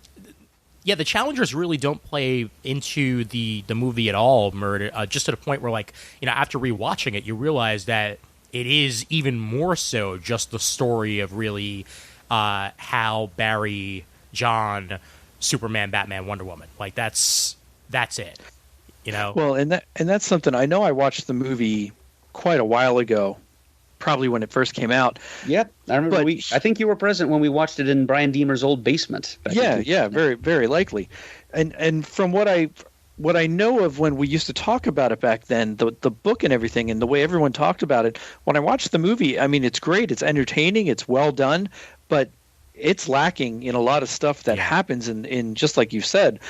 Challengers really don't play into the movie at all, Murder. Just to the point where, like, after rewatching it, you realize that it is even more so just the story of really Hal, Barry, John, Superman, Batman, Wonder Woman. Like that's it. Well, and that's something I know. I watched the movie quite a while ago, probably when it first came out. Yep, I remember. I think you were present when we watched it in Brian Deemer's old basement. Yeah, very, very likely. And from what I know of when we used to talk about it back then, the book and everything, and the way everyone talked about it, when I watched the movie, I mean, it's great, it's entertaining, it's well done, but it's lacking in a lot of stuff that happens in just like you said,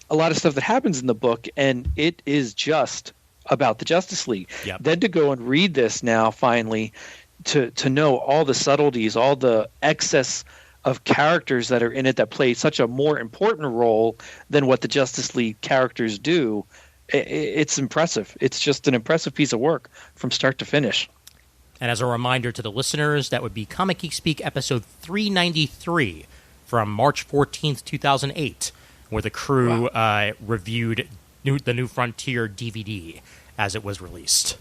a lot of stuff that happens in the book, and it is just about the Justice League. Yep. Then to go and read this now, finally, to know all the subtleties, all the excess of characters that are in it that play such a more important role than what the Justice League characters do, it's impressive. It's just an impressive piece of work from start to finish. And as a reminder to the listeners, that would be Comic Geek Speak episode 393 from March 14th, 2008, where the crew reviewed the New Frontier DVD as it was released.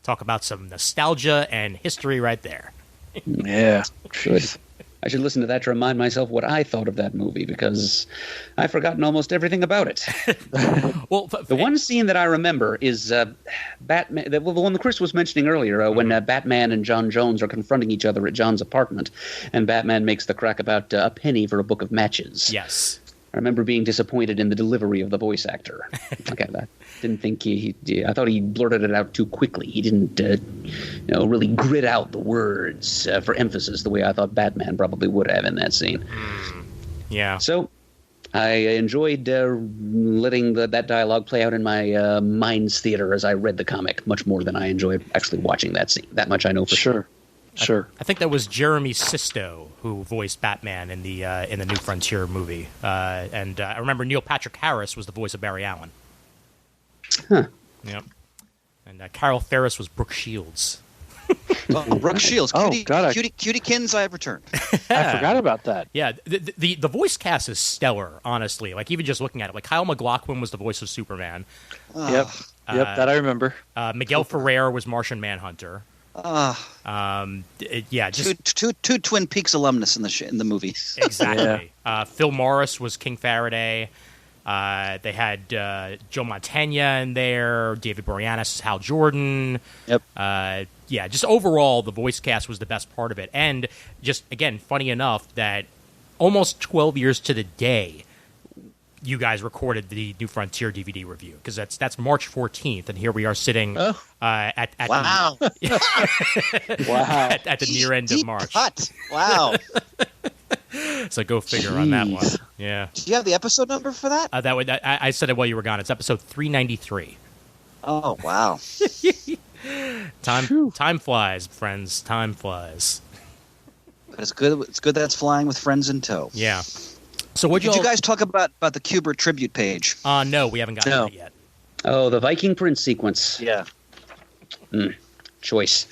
Talk about some nostalgia and history right there. Yeah. Good. I should listen to that to remind myself what I thought of that movie, because I've forgotten almost everything about it. Well, the one scene that I remember is Batman. The one that Chris was mentioning earlier, when Batman and John Jones are confronting each other at John's apartment, and Batman makes the crack about a penny for a book of matches. Yes. I remember being disappointed in the delivery of the voice actor. Okay, I didn't think I thought he blurted it out too quickly. He didn't, really grit out the words for emphasis the way I thought Batman probably would have in that scene. Yeah. So I enjoyed letting that dialogue play out in my mind's theater as I read the comic much more than I enjoyed actually watching that scene. That much I know for sure. Sure. I think that was Jeremy Sisto who voiced Batman in the New Frontier movie, and I remember Neil Patrick Harris was the voice of Barry Allen. Huh. Yep. And Carol Ferris was Brooke Shields. Brooke Shields. Cutiekins, I have returned. I forgot about that. Yeah, the voice cast is stellar, honestly. Like, even just looking at it, like Kyle MacLachlan was the voice of Superman. Yep, that I remember. Miguel Ferrer was Martian Manhunter. Just two Twin Peaks alumnus in the movie. Exactly. Phil Morris was King Faraday. They had Joe Mantegna in there. David Boreanaz is Hal Jordan. Yep. Just overall, the voice cast was the best part of it. And just, again, funny enough that almost 12 years to the day, you guys recorded the New Frontier DVD review, because that's March 14th, and here we are sitting at wow. at the near end of March. Cut. Wow. So go figure on that one. Yeah. Do you have the episode number for that? I said it while you were gone. It's episode 393. Oh, wow. Time flies, friends. Time flies. But it's good. It's good that it's flying with friends in tow. Yeah. So did you guys talk about the Kubert tribute page? No, we haven't gotten to it yet. Oh, the Viking Prince sequence. Yeah. Choice.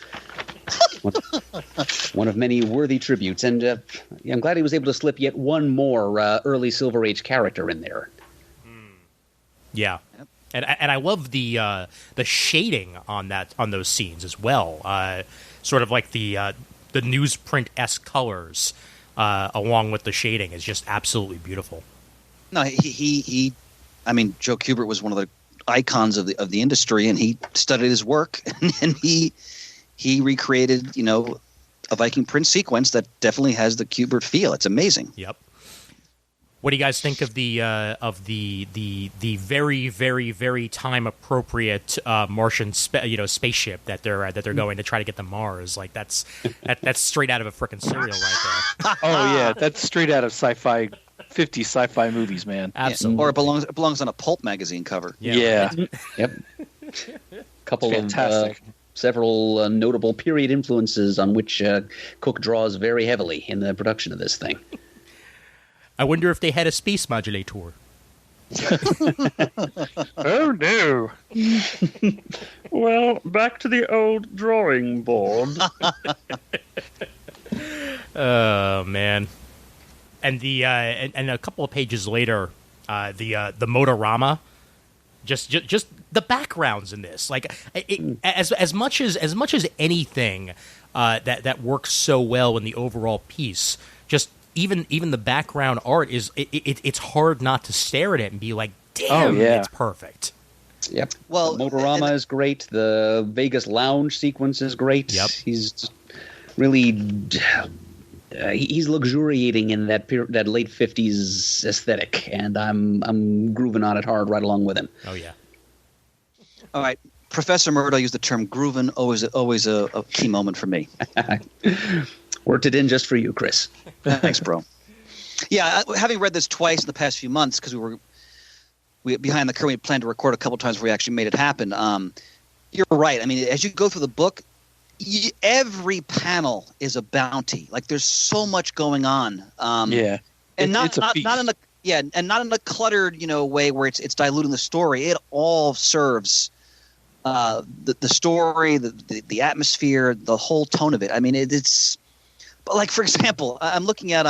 One of many worthy tributes, and I'm glad he was able to slip yet one more early Silver Age character in there. Yeah, and I love the shading on those scenes as well. Sort of like the newsprint-esque colors, along with the shading, is just absolutely beautiful. No, he I mean, Joe Kubert was one of the icons of the industry, and he studied his work, and he recreated, a Viking Prince sequence that definitely has the Kubert feel. It's amazing. Yep. What do you guys think of the very, very, very time appropriate Martian spaceship that they're going to try to get to Mars? Like that's straight out of a frickin' serial right there. Oh yeah, that's straight out of 50 sci-fi movies, man. Absolutely. Or it belongs on a pulp magazine cover. Yeah. Yep. Couple fantastic. of several notable period influences on which Cooke draws very heavily in the production of this thing. I wonder if they had a space modulator. Oh no. Well, back to the old drawing board. Oh man. And and a couple of pages later, the Motorama, just the backgrounds in this, like as much as anything that works so well in the overall piece, just even the background art it's hard not to stare at it and be like, damn, it's perfect. Yep. Well, the Motorama is great. The Vegas Lounge sequence is great. Yep. He's really he's luxuriating in that late 50s aesthetic, and I'm grooving on it hard right along with him. Oh yeah. All right. Professor Murdo used the term groovin', always a key moment for me. Worked it in just for you, Chris. Thanks, bro. Yeah, having read this twice in the past few months, because we behind the curtain, we planned to record a couple times before we actually made it happen. You're right. I mean, as you go through the book, every panel is a bounty. Like there's so much going on. Yeah, and it's a feast. not in a cluttered way where it's diluting the story. It all serves the story, the atmosphere, the whole tone of it. I mean, it's. But like, for example, I'm looking at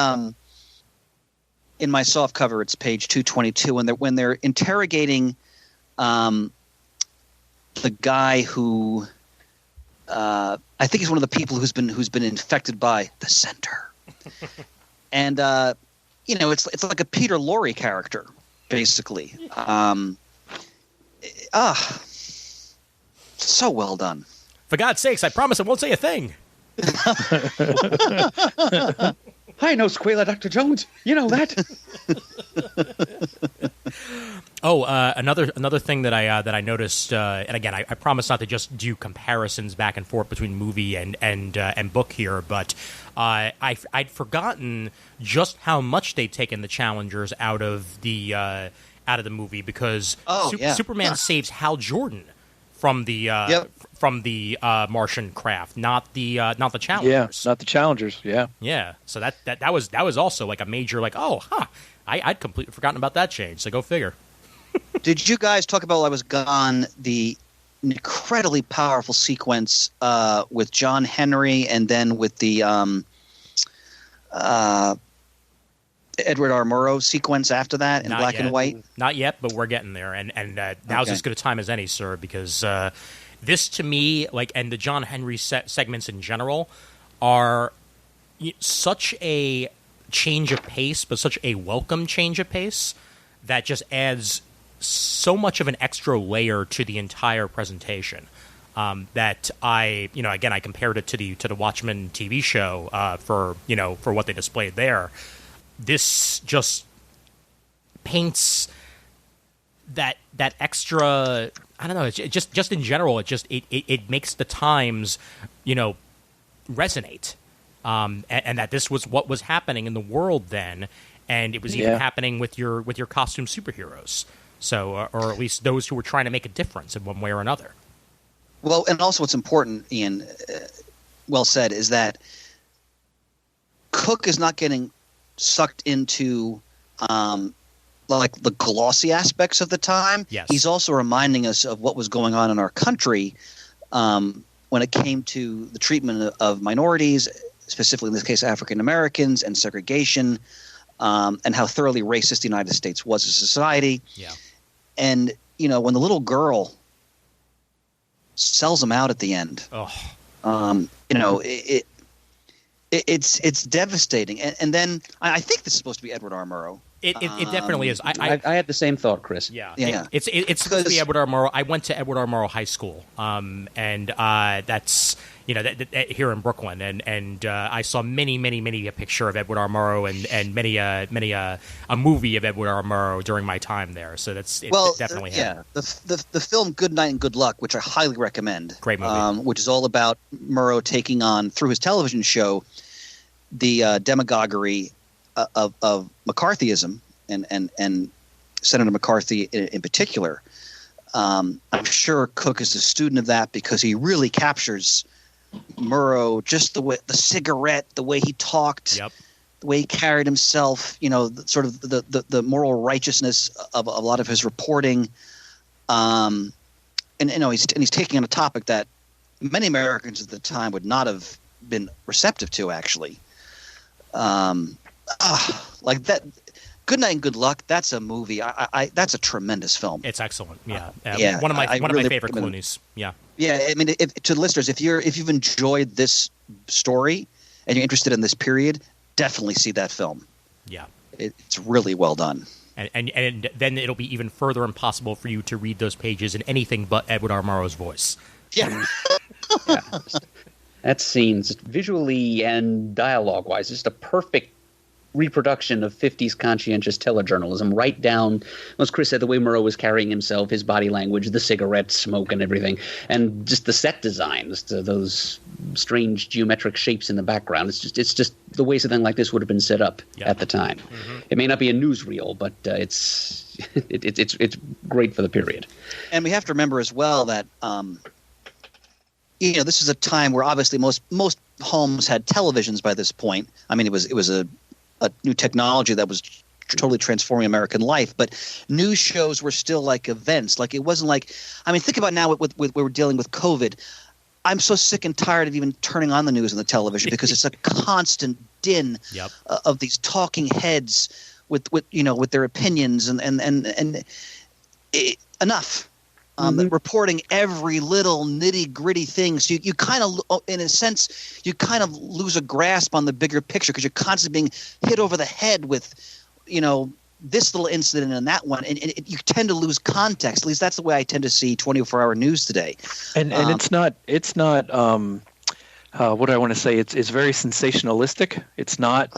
in my soft cover, it's page 222, when they're interrogating the guy who I think he's one of the people who's been infected by the Center, and it's like a Peter Lorre character basically. So well done. For God's sakes, I promise I won't say a thing. I know Squealer, Dr. Jones. You know that. Another thing that I noticed, and again, I promise not to just do comparisons back and forth between movie and book here, but I'd forgotten just how much they'd taken the Challengers out of the movie, because Superman saves Hal Jordan from the Martian craft, not the Challengers. Yeah, not the Challengers. Yeah. Yeah. So that was also like a major I'd completely forgotten about that change. So go figure. Did you guys talk about while I was gone the incredibly powerful sequence with John Henry and then with the Edward R. Murrow sequence after that in black and white? Not yet, but we're getting there. And now's as good a time as any, sir, because this to me, and the John Henry segments in general, are such a change of pace, but such a welcome change of pace that just adds so much of an extra layer to the entire presentation. That I compared it to the Watchmen TV show for what they displayed there. This just paints that extra. I don't know. It's just in general, it makes the times, resonate, and that this was what was happening in the world then, and it was even happening with your costume superheroes. So, or at least those who were trying to make a difference in one way or another. Well, and also what's important, Ian, well said, is that Cooke is not getting sucked into like the glossy aspects of the time. Yes. He's also reminding us of what was going on in our country when it came to the treatment of minorities, specifically in this case African Americans, and segregation, and how thoroughly racist the United States was as a society. Yeah. And when the little girl sells him out at the end, it's devastating. And then I think this is supposed to be Edward R. Murrow. It definitely is. I had the same thought, Chris. Yeah. It's supposed to be Edward R. Murrow. I went to Edward R. Murrow High School, and that's that here in Brooklyn, and I saw many a picture of Edward R. Murrow and many a movie of Edward R. Murrow during my time there. So it definitely had. The film Good Night and Good Luck, which I highly recommend. Great movie. Which is all about Murrow taking on, through his television show, the demagoguery of McCarthyism and Senator McCarthy in particular. I'm sure Cooke is a student of that because he really captures Murrow, just the way, the cigarette, the way he talked, the way he carried himself, sort of the moral righteousness of a lot of his reporting. And he's taking on a topic that many Americans at the time would not have been receptive to, actually. Like that, Good Night and Good Luck. That's a movie. That's a tremendous film. It's excellent. Yeah. One of my favorite Clooney's. Yeah. Yeah. I mean, to the listeners, if you've enjoyed this story and you're interested in this period, definitely see that film. Yeah. It's really well done. And then it'll be even further impossible for you to read those pages in anything but Edward R. Murrow's voice. Yeah. Yeah. That scene's visually and dialogue-wise just a perfect reproduction of 50s conscientious telejournalism, right down, as Chris said, the way Murrow was carrying himself, his body language, the cigarette smoke and everything, and just the set designs, those strange geometric shapes in the background. It's just the way something like this would have been set up at the time. Mm-hmm. It may not be a newsreel, but it's great for the period. And we have to remember as well that this is a time where obviously most homes had televisions by this point. I mean, it was a new technology that was totally transforming American life, but news shows were still like events. Like, it wasn't like, I mean, think about now with we're dealing with COVID. I'm so sick and tired of even turning on the news on the television because it's a constant din of these talking heads with their opinions and enough. Reporting every little nitty-gritty thing. So you kind of, in a sense, you kind of lose a grasp on the bigger picture because you're constantly being hit over the head with, this little incident and that one. And you tend to lose context. At least that's the way I tend to see 24-hour news today. And it's not what do I want to say? It's very sensationalistic. It's not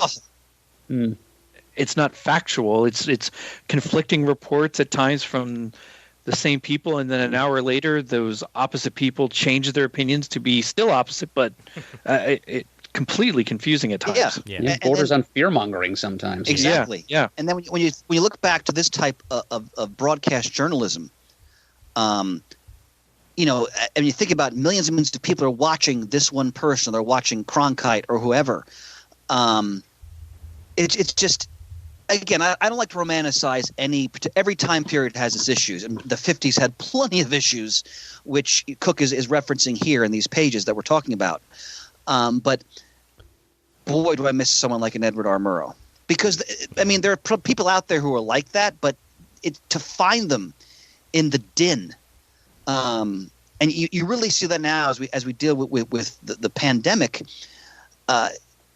it's not factual. It's conflicting reports at times from the same people, and then an hour later, those opposite people change their opinions to be still opposite, but it completely confusing at times. Yeah. Borders on fear-mongering sometimes. Exactly. Yeah. And then when you look back to this type of broadcast journalism, and you think about millions and millions of people are watching this one person, they're watching Cronkite or whoever. It's just. Again, I don't like to romanticize every time period has its issues. And the 50s had plenty of issues, which Cooke is referencing here in these pages that we're talking about. But boy, do I miss someone like an Edward R. Murrow. Because, I mean, there are people out there who are like that, but to find them in the din. And you really see that now as we deal with the pandemic.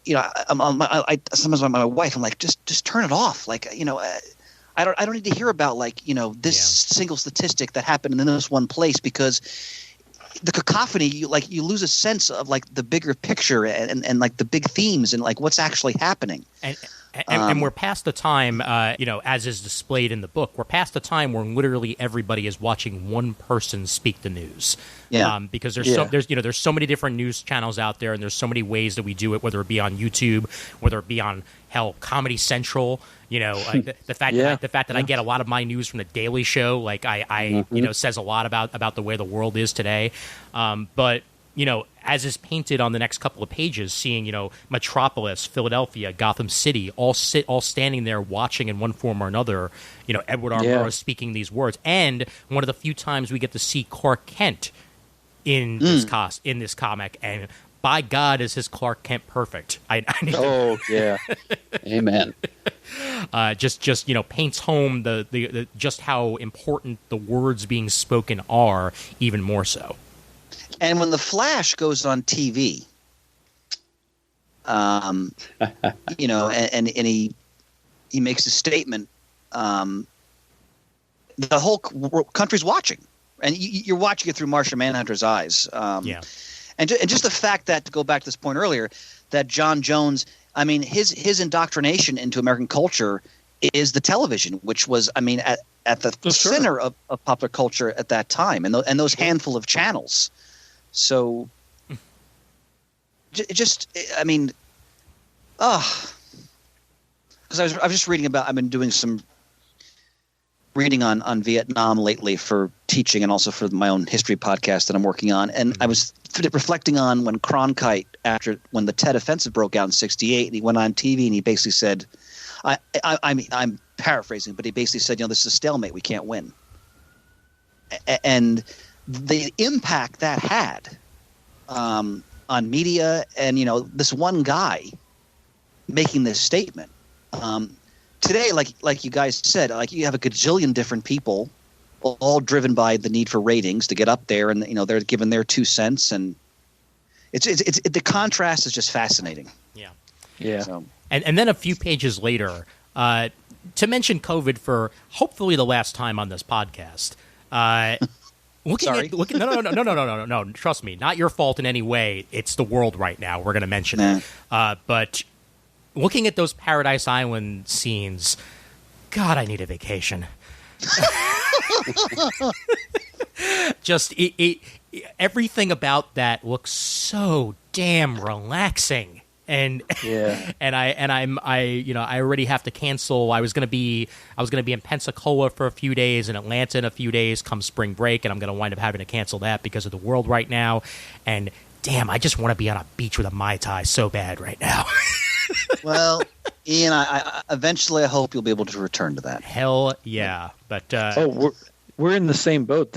Sometimes my wife, I'm like, just turn it off. Like, I don't need to hear about this single statistic that happened in this one place, because the cacophony, you lose a sense of like the bigger picture and like the big themes and like what's actually happening. And we're past the time, as is displayed in the book, we're past the time where literally everybody is watching one person speak the news. Yeah. Because there's so many different news channels out there, and there's so many ways that we do it, whether it be on YouTube, whether it be on Comedy Central. The fact that I get a lot of my news from the Daily Show, like I says a lot about the way the world is today. But as is painted on the next couple of pages, seeing, Metropolis, Philadelphia, Gotham City, all standing there watching in one form or another, Edward R. Murrow speaking these words. And one of the few times we get to see Clark Kent in this comic, and by God, is his Clark Kent perfect. Yeah. Amen. Just paints home the just how important the words being spoken are, even more so. And when the Flash goes on TV, and he makes a statement, the whole country's watching, and you're watching it through Martian Manhunter's eyes. And just the fact that, to go back to this point earlier, that John Jones, his indoctrination into American culture is the television, which was, at the center of popular culture at that time, and those handful of channels. So, because I was just reading about. I've been doing some reading on Vietnam lately for teaching, and also for my own history podcast that I'm working on. And I was reflecting on when Cronkite, when the Tet Offensive broke out in '68, and he went on TV and he basically said, I'm paraphrasing, but he basically said, this is a stalemate, we can't win. And the impact that had on media, and this one guy making this statement. Today, like you guys said, you have a gajillion different people, all driven by the need for ratings to get up there, and they're giving their 2 cents, and it's the contrast is just fascinating. Yeah. So. And then a few pages later, to mention COVID for hopefully the last time on this podcast. No. Trust me, not your fault in any way. It's the world right now. We're going to mention it. But looking at those Paradise Island scenes, God, I need a vacation. Just everything about that looks so damn relaxing. And I already have to cancel. I was gonna be in Pensacola for a few days, and Atlanta in a few days come spring break, and I'm gonna wind up having to cancel that because of the world right now. And damn, I just want to be on a beach with a Mai Tai so bad right now. Well, Ian, I eventually I hope you'll be able to return to that. Hell yeah! But we're in the same boat.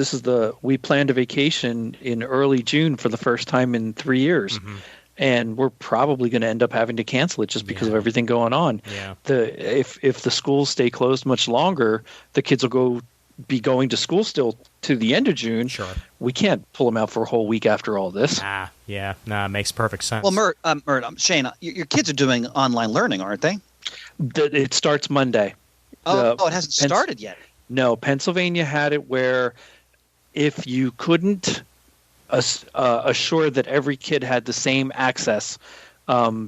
We planned a vacation in early June for the first time in 3 years. Mm-hmm. And we're probably going to end up having to cancel it just because of everything going on. Yeah. If the schools stay closed much longer, the kids will be going to school still to the end of June. Sure. We can't pull them out for a whole week after all this. It makes perfect sense. Well, Shane, your kids are doing online learning, aren't they? It starts Monday. It hasn't started yet. No, Pennsylvania had it where if you couldn't assure that every kid had the same access,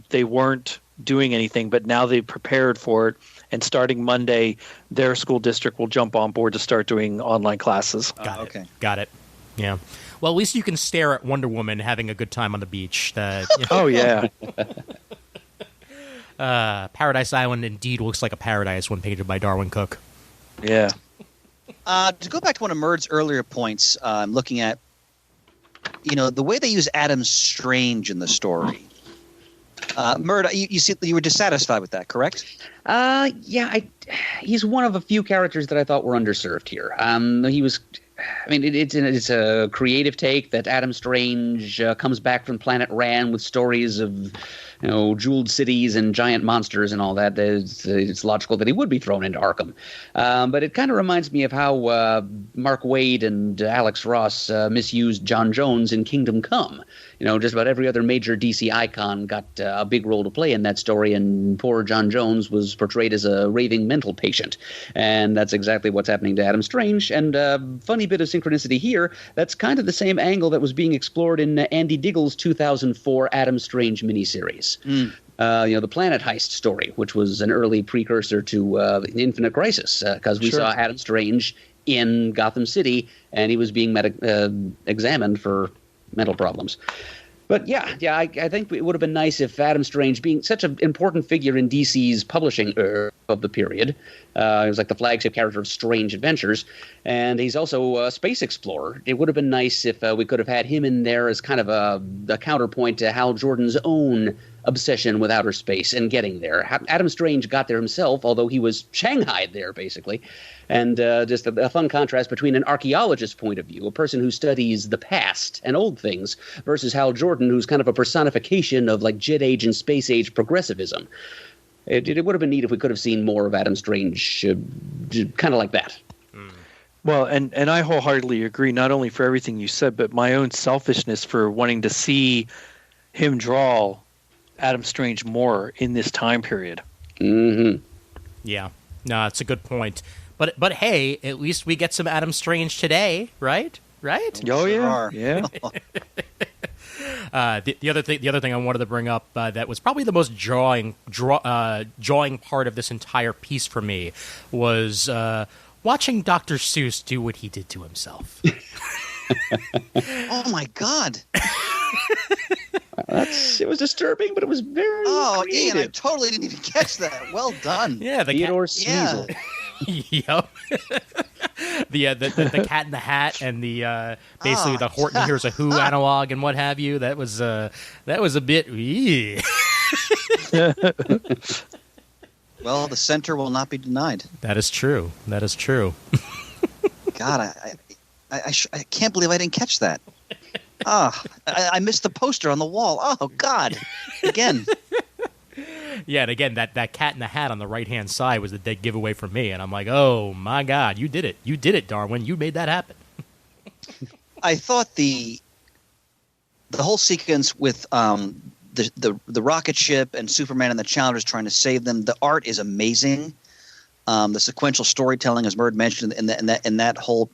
they weren't doing anything, but now they prepared for it, and starting Monday their school district will jump on board to start doing online classes. Got it. Yeah, well, at least you can stare at Wonder Woman having a good time on the beach. Oh yeah. Paradise Island indeed looks like a paradise when painted by Darwyn Cooke. Yeah. To go back to one of Murd's earlier points, I'm looking at the way they use Adam Strange in the story. Murd, you were dissatisfied with that, correct? He's one of a few characters that I thought were underserved here. He was. It's a creative take that Adam Strange comes back from Planet Ran with stories of, jeweled cities and giant monsters and all that. It's logical that he would be thrown into Arkham. But it kind of reminds me of how Mark Waid and Alex Ross misused John Jones in Kingdom Come. Just about every other major DC icon got a big role to play in that story, and poor John Jones was portrayed as a raving mental patient. And that's exactly what's happening to Adam Strange. And funny bit of synchronicity here, that's kind of the same angle that was being explored in Andy Diggle's 2004 Adam Strange miniseries. The Planet Heist story, which was an early precursor to Infinite Crisis, because we saw Adam Strange in Gotham City, and he was being examined for mental problems. But yeah, I think it would have been nice if Adam Strange, being such an important figure in DC's publishing of the period, he was like the flagship character of Strange Adventures, and he's also a space explorer. It would have been nice if we could have had him in there as kind of a counterpoint to Hal Jordan's own obsession with outer space and getting there. Adam Strange got there himself, although he was shanghaied there, basically. And just a fun contrast between an archaeologist's point of view, a person who studies the past and old things, versus Hal Jordan, who's kind of a personification of like jet age and space age progressivism. It would have been neat if we could have seen more of Adam Strange kind of like that. Well, and I wholeheartedly agree, not only for everything you said, but my own selfishness for wanting to see him draw Adam Strange more in this time period. Mm-hmm. Yeah. No, it's a good point. But hey, at least we get some Adam Strange today, right? Right? Oh, yeah. Sure. Yeah. The other thing I wanted to bring up that was probably the most drawing part of this entire piece for me was watching Dr. Seuss do what he did to himself. Oh my God! It was disturbing, but it was very creative. Ian, I totally didn't even catch that. Well done. Yeah, Theodore Sneasel. Yep. the Cat in the Hat and the basically the Horton Hears a Who analog and what have you. That was a bit. Well, the center will not be denied. That is true. That is true. God, I can't believe I didn't catch that. I missed the poster on the wall. Oh God, again. Yeah, and again, that Cat in the Hat on the right-hand side was the dead giveaway for me, and I'm like, oh my God, you did it. You did it, Darwyn. You made that happen. I thought the whole sequence with the rocket ship and Superman and the Challengers trying to save them, the art is amazing. The sequential storytelling, as Murd mentioned, in that whole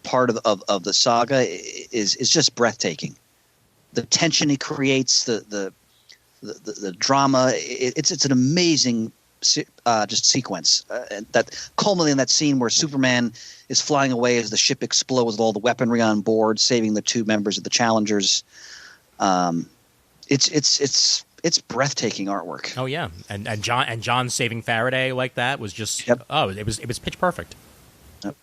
part of the saga is just breathtaking. The tension he creates, the drama, it's an amazing just sequence that culminating in that scene where Superman is flying away as the ship explodes with all the weaponry on board, saving the two members of the Challengers. It's breathtaking artwork. Oh yeah, and John saving Faraday like that was just it was pitch perfect. Yep.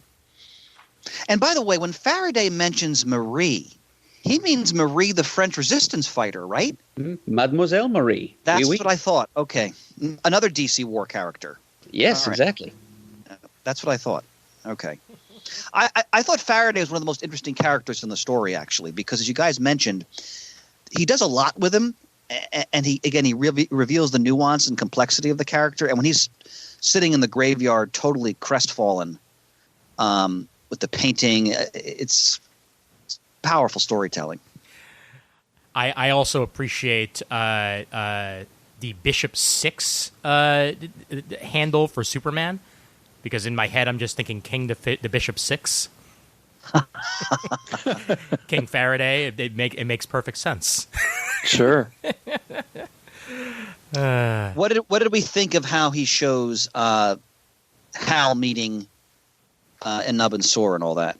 And by the way, when Faraday mentions Marie, he means Marie, the French resistance fighter, right? Mademoiselle Marie. That's what I thought. Okay. Another DC war character. Yes, right. Exactly. That's what I thought. Okay. I thought Faraday was one of the most interesting characters in the story, actually, because as you guys mentioned, he does a lot with him, and he reveals the nuance and complexity of the character. And when he's sitting in the graveyard totally crestfallen with the painting, it's powerful storytelling. I also appreciate the Bishop 6 handle for Superman, because in my head I'm just thinking King the Bishop 6. King Faraday. It makes perfect sense. Sure. What did we think of how he shows Hal meeting Enub and Sor and all that?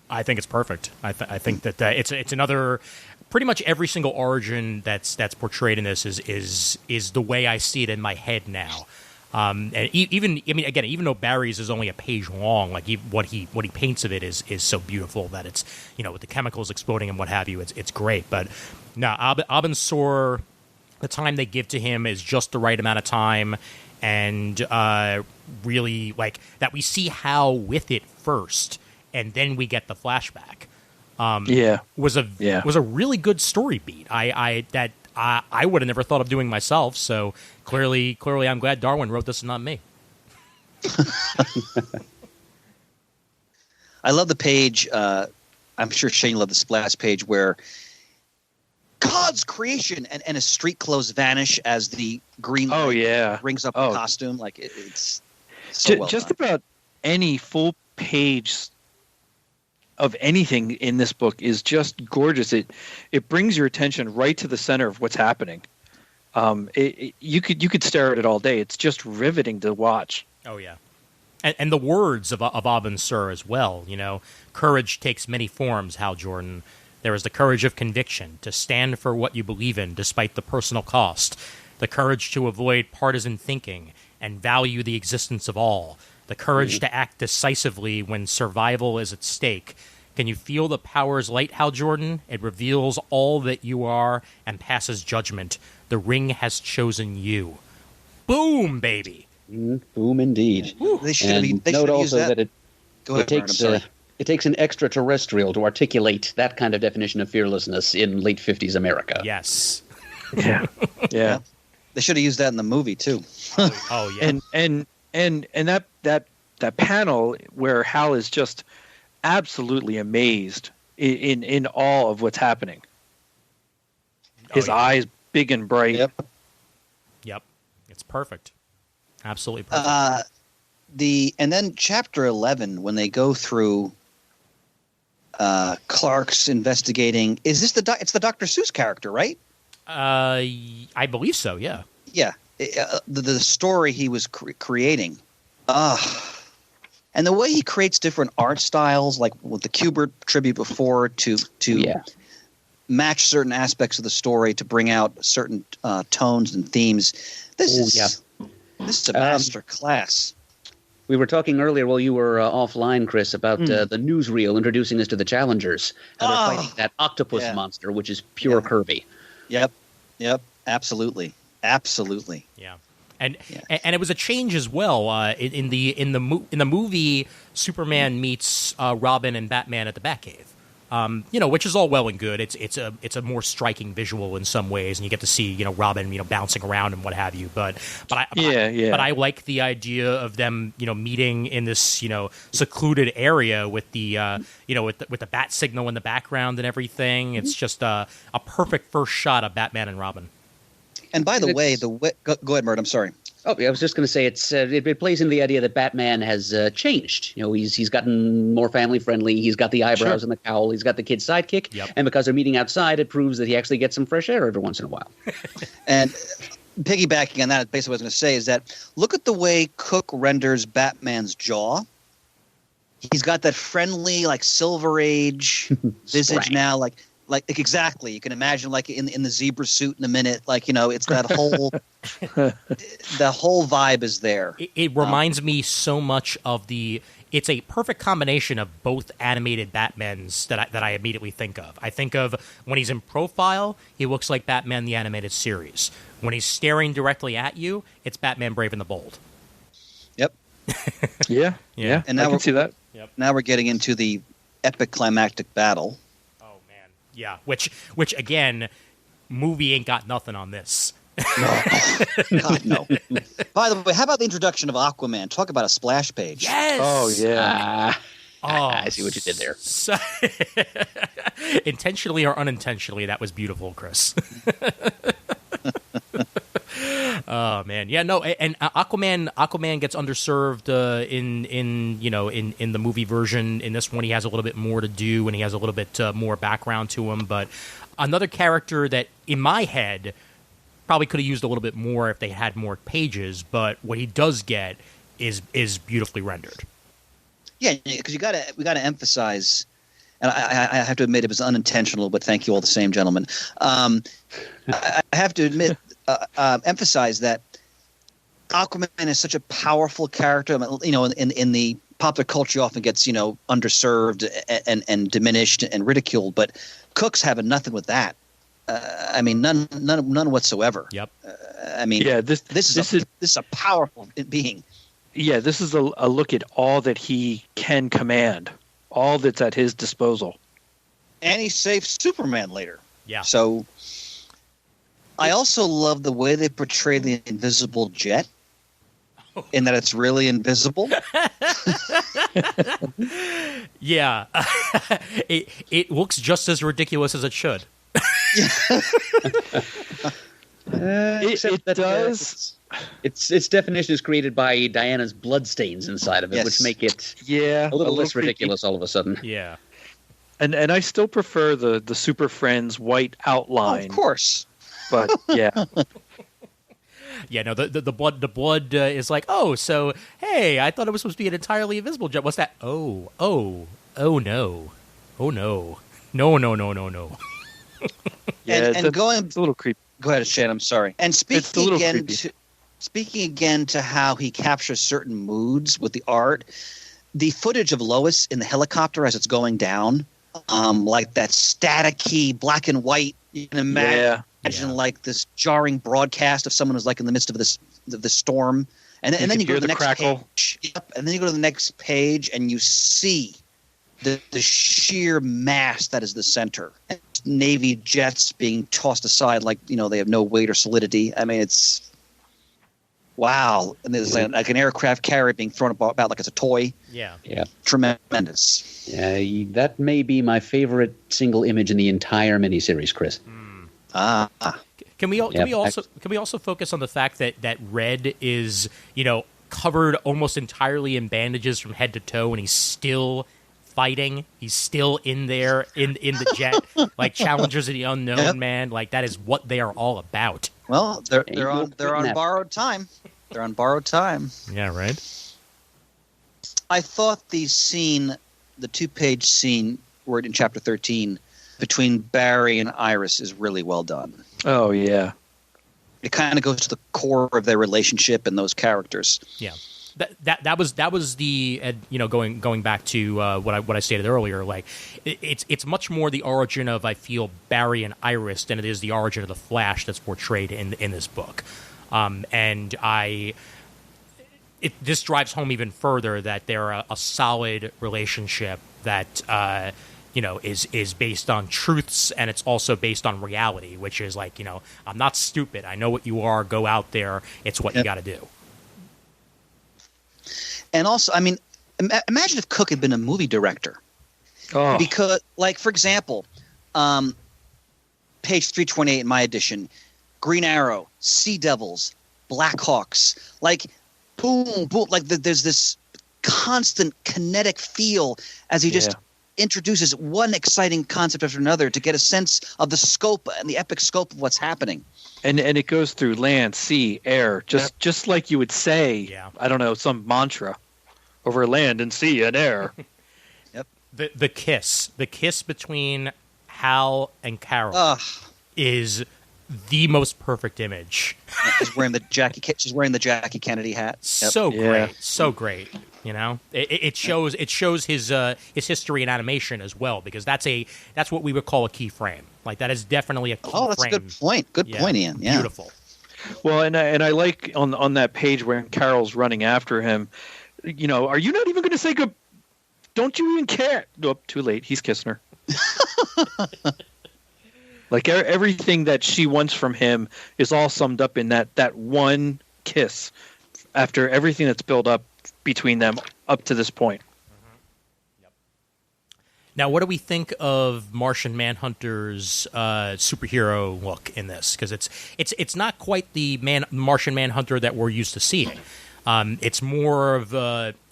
I think it's perfect. I think that it's another. Pretty much every single origin that's portrayed in this is the way I see it in my head now. And even though Barry's is only a page long, like what he paints of it is so beautiful that it's, with the chemicals exploding and what have you, it's great. But no, Ab and Sor, the time they give to him is just the right amount of time, and really like that we see Hal with it first, and then we get the flashback. Was a really good story beat. I would have never thought of doing myself. So clearly, I'm glad Darwyn wrote this and not me. I love the page. I'm sure Shane loved the splash page where God's creation and his street clothes vanish as the green light rings up the costume. Like it's so well just done. About any full page of anything in this book is just gorgeous. It brings your attention right to the center of what's happening. You could stare at it all day. It's just riveting to watch. Oh yeah, and the words of Ab and Sur as well. Courage takes many forms. Hal Jordan, There is the courage of conviction, to stand for what you believe in despite the personal cost, the courage to avoid partisan thinking and value the existence of all, the courage to act decisively when survival is at stake. Can you feel the power's light, Hal Jordan? It reveals all that you are and passes judgment. The ring has chosen you. Boom, baby. Boom, indeed. They should And have note used also that. that it Go ahead, Bernard, I'm sorry. It takes an extraterrestrial to articulate that kind of definition of fearlessness in late 50s America. Yes. Yeah. They should have used that in the movie too. Oh, yeah. And that panel where Hal is just absolutely amazed in awe of what's happening. His eyes big and bright. Yep. It's perfect. Absolutely perfect. And then chapter 11, when they go through Clark's investigating, is this it's the Dr. Seuss character, right? I believe so, yeah. Yeah. The story he was creating. And the way he creates different art styles, like with the Kubert tribute before, to match certain aspects of the story, to bring out certain tones and themes. This is a master class. We were talking earlier while you were offline, Chris, about the newsreel introducing us to the Challengers. How they're fighting that octopus monster, which is pure Kirby. Yep. Absolutely. Yeah. And it was a change as well. In the movie, Superman meets Robin and Batman at the Batcave. Which is all well and good. It's a more striking visual in some ways, and you get to see Robin bouncing around and what have you. But I like the idea of them meeting in this secluded area with the with the bat signal in the background and everything. It's just a perfect first shot of Batman and Robin. And by the way, go ahead, Mert. I'm sorry. Oh, I was just going to say it plays into the idea that Batman has changed. He's gotten more family friendly. He's got the eyebrows and the cowl. He's got the kid's sidekick. Yep. And because they're meeting outside, it proves that he actually gets some fresh air every once in a while. And piggybacking on that, basically what I was going to say is that look at the way Cooke renders Batman's jaw. He's got that friendly, like Silver Age visage now, like exactly. You can imagine like in the zebra suit in a minute, it's that whole the whole vibe is there. It reminds me so much of it's a perfect combination of both animated Batmans that I immediately think of. I think of when he's in profile, he looks like Batman the Animated Series. When he's staring directly at you, it's Batman Brave and the Bold. Yep. Yeah. And now I can see that. Yep. Now we're getting into the epic climactic battle. Yeah, which again, movie ain't got nothing on this. No. God, no. By the way, how about the introduction of Aquaman? Talk about a splash page. Yes! Oh, yeah. I see what you did there. So, intentionally or unintentionally, that was beautiful, Chris. Oh man, yeah, no, and Aquaman gets underserved in the movie version. In this one, he has a little bit more to do, and he has a little bit more background to him. But another character that, in my head, probably could have used a little bit more if they had more pages. But what he does get is beautifully rendered. Yeah, because we got to emphasize. And I have to admit it was unintentional, but thank you all the same, gentlemen. I have to admit. Emphasize that Aquaman is such a powerful character. In the popular culture, often gets underserved and diminished and ridiculed. But Cooke's having nothing with that. None whatsoever. Yep. This is a powerful being. Yeah, this is a look at all that he can command, all that's at his disposal. And he saves Superman later. Yeah. So. I also love the way they portray the invisible jet, in that it's really invisible. Yeah, it looks just as ridiculous as it should. It does. Its definition is created by Diana's bloodstains inside of it, which make it a little less ridiculous all of a sudden. Yeah, and I still prefer the Super Friends white outline. Oh, of course. But yeah, yeah. No, the blood is like, oh, so hey, I thought it was supposed to be an entirely invisible jet. What's that? Oh no. No. Yeah, and going, it's a little creepy. go ahead, Shane. I'm sorry. And It's a speaking little again, creepy. speaking again to how he captures certain moods with the art, the footage of Lois in the helicopter as it's going down, like that staticky black and white. You can imagine like this jarring broadcast of someone who's like in the midst of the storm, and then you go to the next crackle. page. Yep, and then you go to the next page, and you see the sheer mass that is the center. And Navy jets being tossed aside like they have no weight or solidity. I mean, it's wow. And there's like an aircraft carrier being thrown about like it's a toy. Yeah. Tremendous. Yeah, that may be my favorite single image in the entire miniseries, Chris. Can we also focus on the fact that Red is covered almost entirely in bandages from head to toe, and he's still fighting. He's still in there in the jet, like Challengers of the Unknown, man. Like that is what they are all about. Well, they're on borrowed time. They're on borrowed time. Yeah, right. I thought the 2-page scene, word in chapter 13, between Barry and Iris is really well done. Oh yeah, it kind of goes to the core of their relationship and those characters. Yeah, that was the going back to what I stated earlier. Like it's much more the origin of, I feel, Barry and Iris than it is the origin of the Flash that's portrayed in this book, and this drives home even further that they're a solid relationship that is based on truths, and it's also based on reality, which is like, I'm not stupid. I know what you are. Go out there. It's what you got to do. And also, I mean, imagine if Cooke had been a movie director. Oh. Because, like, for example, page 328 in my edition, Green Arrow, Sea Devils, Blackhawks, like, boom, boom. Like, there's this constant kinetic feel as he just introduces one exciting concept after another to get a sense of the scope and the epic scope of what's happening. And it goes through land, sea, air, just like you would say, I don't know, some mantra over land and sea and air. Yep. The kiss between Hal and Carol is the most perfect image. She's wearing the Jackie Kennedy hat. Yep. So great. It shows his history in animation as well, because that's what we would call a key frame. Like that is definitely a key frame. Oh, that's a good point. Good point, Ian. Yeah. Beautiful. Well, and I like on that page where Carol's running after him. Are you not even going to say good? Don't you even care? Nope, too late. He's kissing her. Like everything that she wants from him is all summed up in that one kiss. After everything that's built up between them up to this point. Yep. Now, what do we think of Martian Manhunter's superhero look in this? Because it's not quite the Martian Manhunter that we're used to seeing. It's more of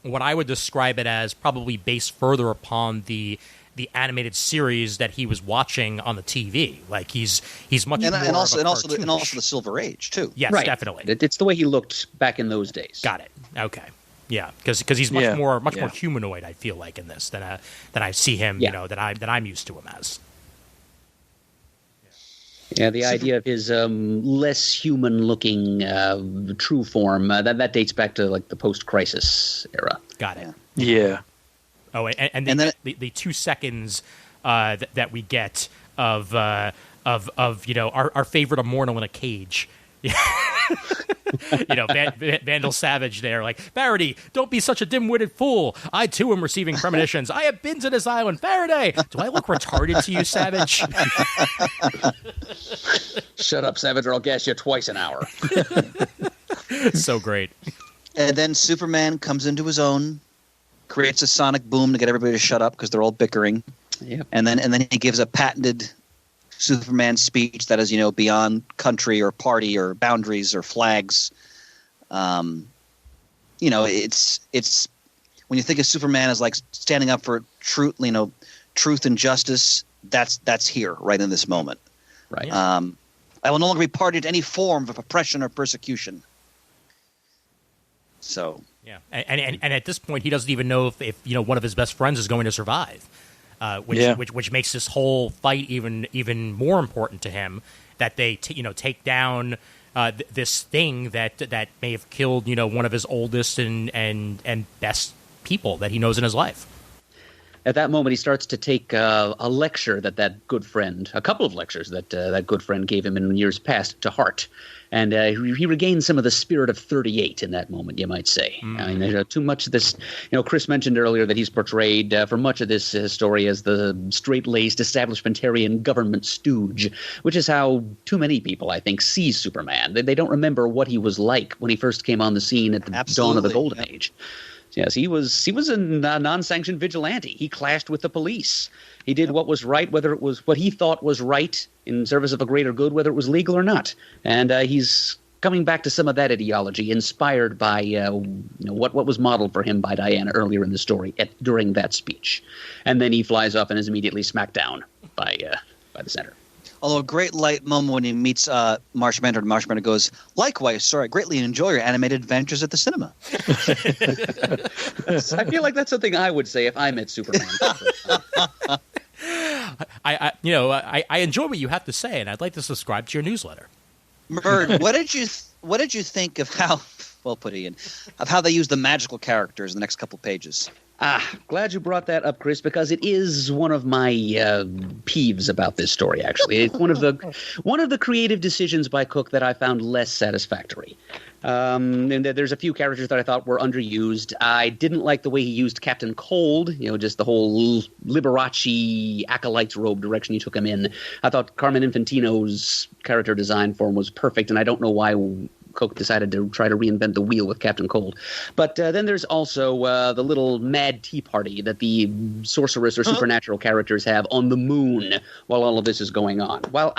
what I would describe it as, probably based further upon the animated series that he was watching on the TV. Like he's much more and also cartoonish. the Silver Age too. Yes, right. Definitely. It's the way he looked back in those days. Got it. Okay. Yeah, because he's much more humanoid, I feel like, in this than I see him. That I'm used to him as. Yeah, the idea of his less human-looking true form that dates back to like the post-crisis era. Got it. Yeah. Oh, and then the 2 seconds that we get of our favorite Immortal in a cage. Vandal Savage there, like, Faraday, don't be such a dim-witted fool. I, too, am receiving premonitions. I have been to this island. Faraday, do I look retarded to you, Savage? Shut up, Savage, or I'll gas you twice an hour. So great. And then Superman comes into his own, creates a sonic boom to get everybody to shut up because they're all bickering. Yep. And then he gives a patented Superman speech that is, beyond country or party or boundaries or flags. It's when you think of Superman as like standing up for truth and justice. That's here right in this moment. Right. I will no longer be party to any form of oppression or persecution. So yeah, and at this point, he doesn't even know if one of his best friends is going to survive. which makes this whole fight even more important to him. That they take down this thing that may have killed one of his oldest and best people that he knows in his life. At that moment, he starts to take a lecture a couple of lectures that good friend gave him in years past to heart. And he regains some of the spirit of 38 in that moment, you might say. I mean, there's too much of this. Chris mentioned earlier that he's portrayed for much of this story as the straight-laced, establishmentarian government stooge, which is how too many people, I think, see Superman. They don't remember what he was like when he first came on the scene at the dawn of the Golden Age. Yes, he was a non-sanctioned vigilante. He clashed with the police. He did what was right, whether it was what he thought was right in service of a greater good, whether it was legal or not. And he's coming back to some of that ideology, inspired by what was modeled for him by Diana earlier in the story during that speech. And then he flies off and is immediately smacked down by the center. Although a great light moment when he meets Marsh Bender, and Marsh Bender goes, "Likewise, sir, I greatly enjoy your animated adventures at the cinema." I feel like that's something I would say if I met Superman. I enjoy what you have to say, and I'd like to subscribe to your newsletter. Bird, what did you think of how well put, Ian, of how they use the magical characters in the next couple pages? Glad you brought that up, Chris, because it is one of my peeves about this story, actually. It's one of the creative decisions by Cooke that I found less satisfactory. And there's a few characters that I thought were underused. I didn't like the way he used Captain Cold, just the whole Liberace acolyte's robe direction he took him in. I thought Carmen Infantino's character design for him was perfect, and I don't know why Cooke decided to try to reinvent the wheel with Captain Cold. But then there's also the little mad tea party that the sorceress or supernatural characters have on the moon while all of this is going on. While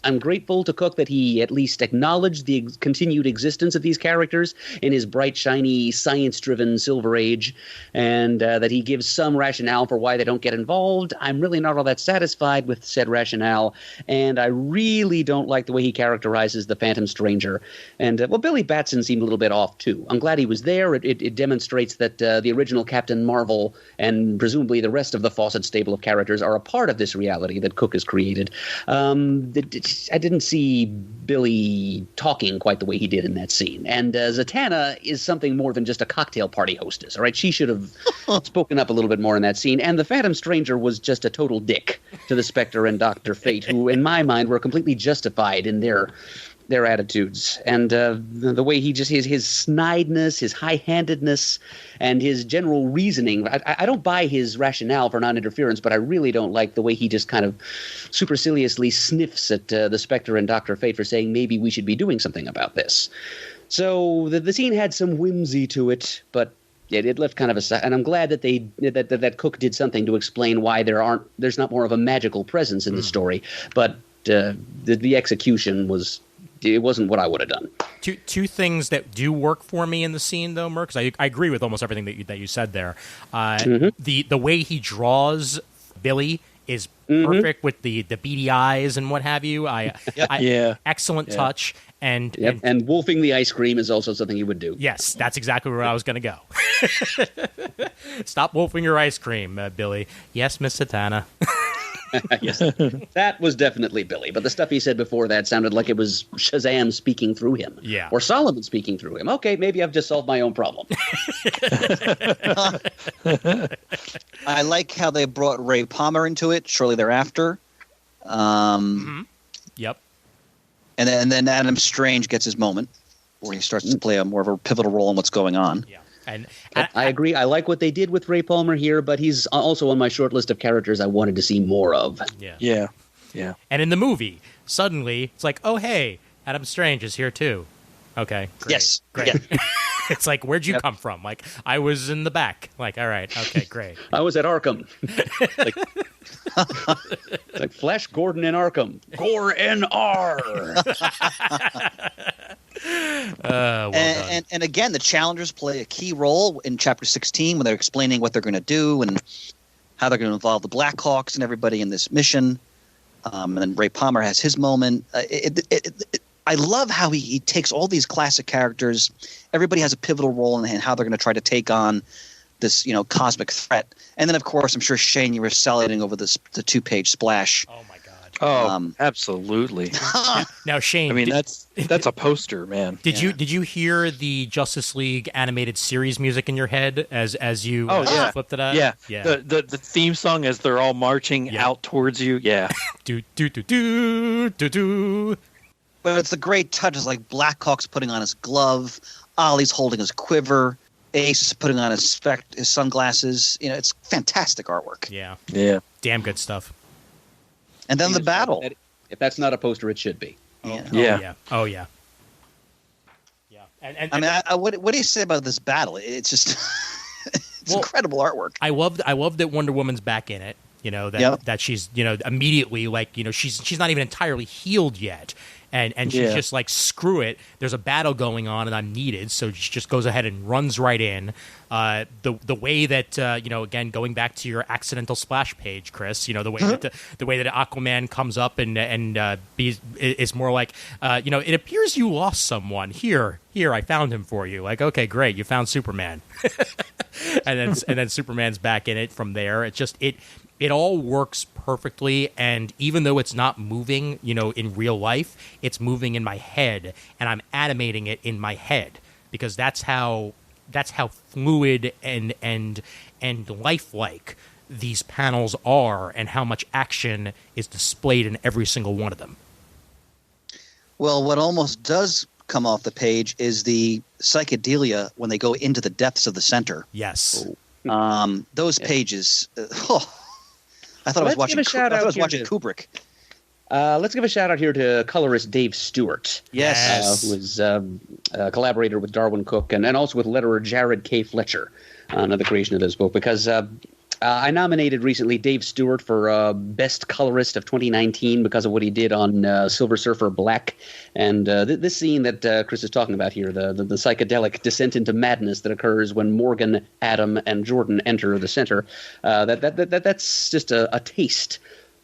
I'm grateful to Cooke that he at least acknowledged the continued existence of these characters in his bright, shiny, science-driven Silver Age, and that he gives some rationale for why they don't get involved. I'm really not all that satisfied with said rationale, and I really don't like the way he characterizes the Phantom Stranger. And, Billy Batson seemed a little bit off, too. I'm glad he was there. It demonstrates that the original Captain Marvel and presumably the rest of the Fawcett stable of characters are a part of this reality that Cooke has created. I didn't see Billy talking quite the way he did in that scene. And Zatanna is something more than just a cocktail party hostess, all right? She should have spoken up a little bit more in that scene. And the Phantom Stranger was just a total dick to the Spectre and Dr. Fate, who, in my mind, were completely justified in their attitudes. And the way he just his snideness, his high-handedness, and his general reasoning. I don't buy his rationale for non-interference, but I really don't like the way he just kind of superciliously sniffs at the Spectre and Dr. Fate for saying maybe we should be doing something about this. So the scene had some whimsy to it, but it left kind of a, and I'm glad that that Cooke did something to explain why there's not more of a magical presence in the story, but the execution wasn't what I would have done. Two things that do work for me in the scene, though, Merc, because I agree with almost everything that you said there. The way he draws Billy is perfect with the beady eyes and what have you. Excellent touch. And wolfing the ice cream is also something he would do. Yes, that's exactly where I was going to go. Stop wolfing your ice cream, Billy. Yes, Miss Zatanna. Yes, that was definitely Billy. But the stuff he said before that sounded like it was Shazam speaking through him. Yeah. Or Solomon speaking through him. Okay, maybe I've just solved my own problem. I like how they brought Ray Palmer into it shortly thereafter. Yep. And then Adam Strange gets his moment where he starts to play a more of a pivotal role in what's going on. Yeah. And I agree. I like what they did with Ray Palmer here, but he's also on my short list of characters I wanted to see more of. Yeah. And in the movie, suddenly it's like, oh hey, Adam Strange is here too. Okay, great. Yes, great. Yeah. It's like, where'd you come from? Like, I was in the back. Like, all right, okay, great. I was at Arkham. like Flash Gordon in Arkham. Gore N.R. And again, the Challengers play a key role in Chapter 16 when they're explaining what they're going to do and how they're going to involve the Blackhawks and everybody in this mission. And then Ray Palmer has his moment. I love how he takes all these classic characters. Everybody has a pivotal role in how they're going to try to take on this cosmic threat. And then of course I'm sure Shane, you were salivating over the 2-page splash. Oh my god. Oh, absolutely. Now Shane, I mean, that's a poster, man. Did you hear the Justice League animated series music in your head as you flipped it up? Yeah. Yeah. The theme song as they're all marching out towards you. Yeah. do do do do do do. But it's the great touches like Blackhawk's putting on his glove, Ollie's holding his quiver, Ace is putting on his sunglasses. It's fantastic artwork. Yeah. Yeah. Damn good stuff. And then the battle. If that's not a poster, it should be. Yeah. Oh yeah. Yeah. And I mean, what do you say about this battle? It's just it's incredible artwork. I love that Wonder Woman's back in it. That she's immediately she's not even entirely healed yet. And she's just like, screw it. There's a battle going on, and I'm needed. So she just goes ahead and runs right in. The way that again, going back to your accidental splash page, Chris. The way that the way that Aquaman comes up and is more like, it appears you lost someone. Here, I found him for you. Like, okay, great, you found Superman. and then Superman's back in it from there. It's just it all works perfectly, and even though it's not moving, in real life, it's moving in my head, and I'm animating it in my head because that's how fluid and lifelike these panels are, and how much action is displayed in every single one of them. Well, what almost does come off the page is the psychedelia when they go into the depths of the center. Yes. Those pages. I thought I was watching Kubrick. Let's give a shout out here to colorist Dave Stewart. Yes. Who is a collaborator with Darwyn Cooke and also with letterer Jared K. Fletcher on the creation of this book, because I nominated recently Dave Stewart for Best Colorist of 2019 because of what he did on Silver Surfer Black. And this scene that Chris is talking about here, the psychedelic descent into madness that occurs when Morgan, Adam, and Jordan enter the center, that's just a taste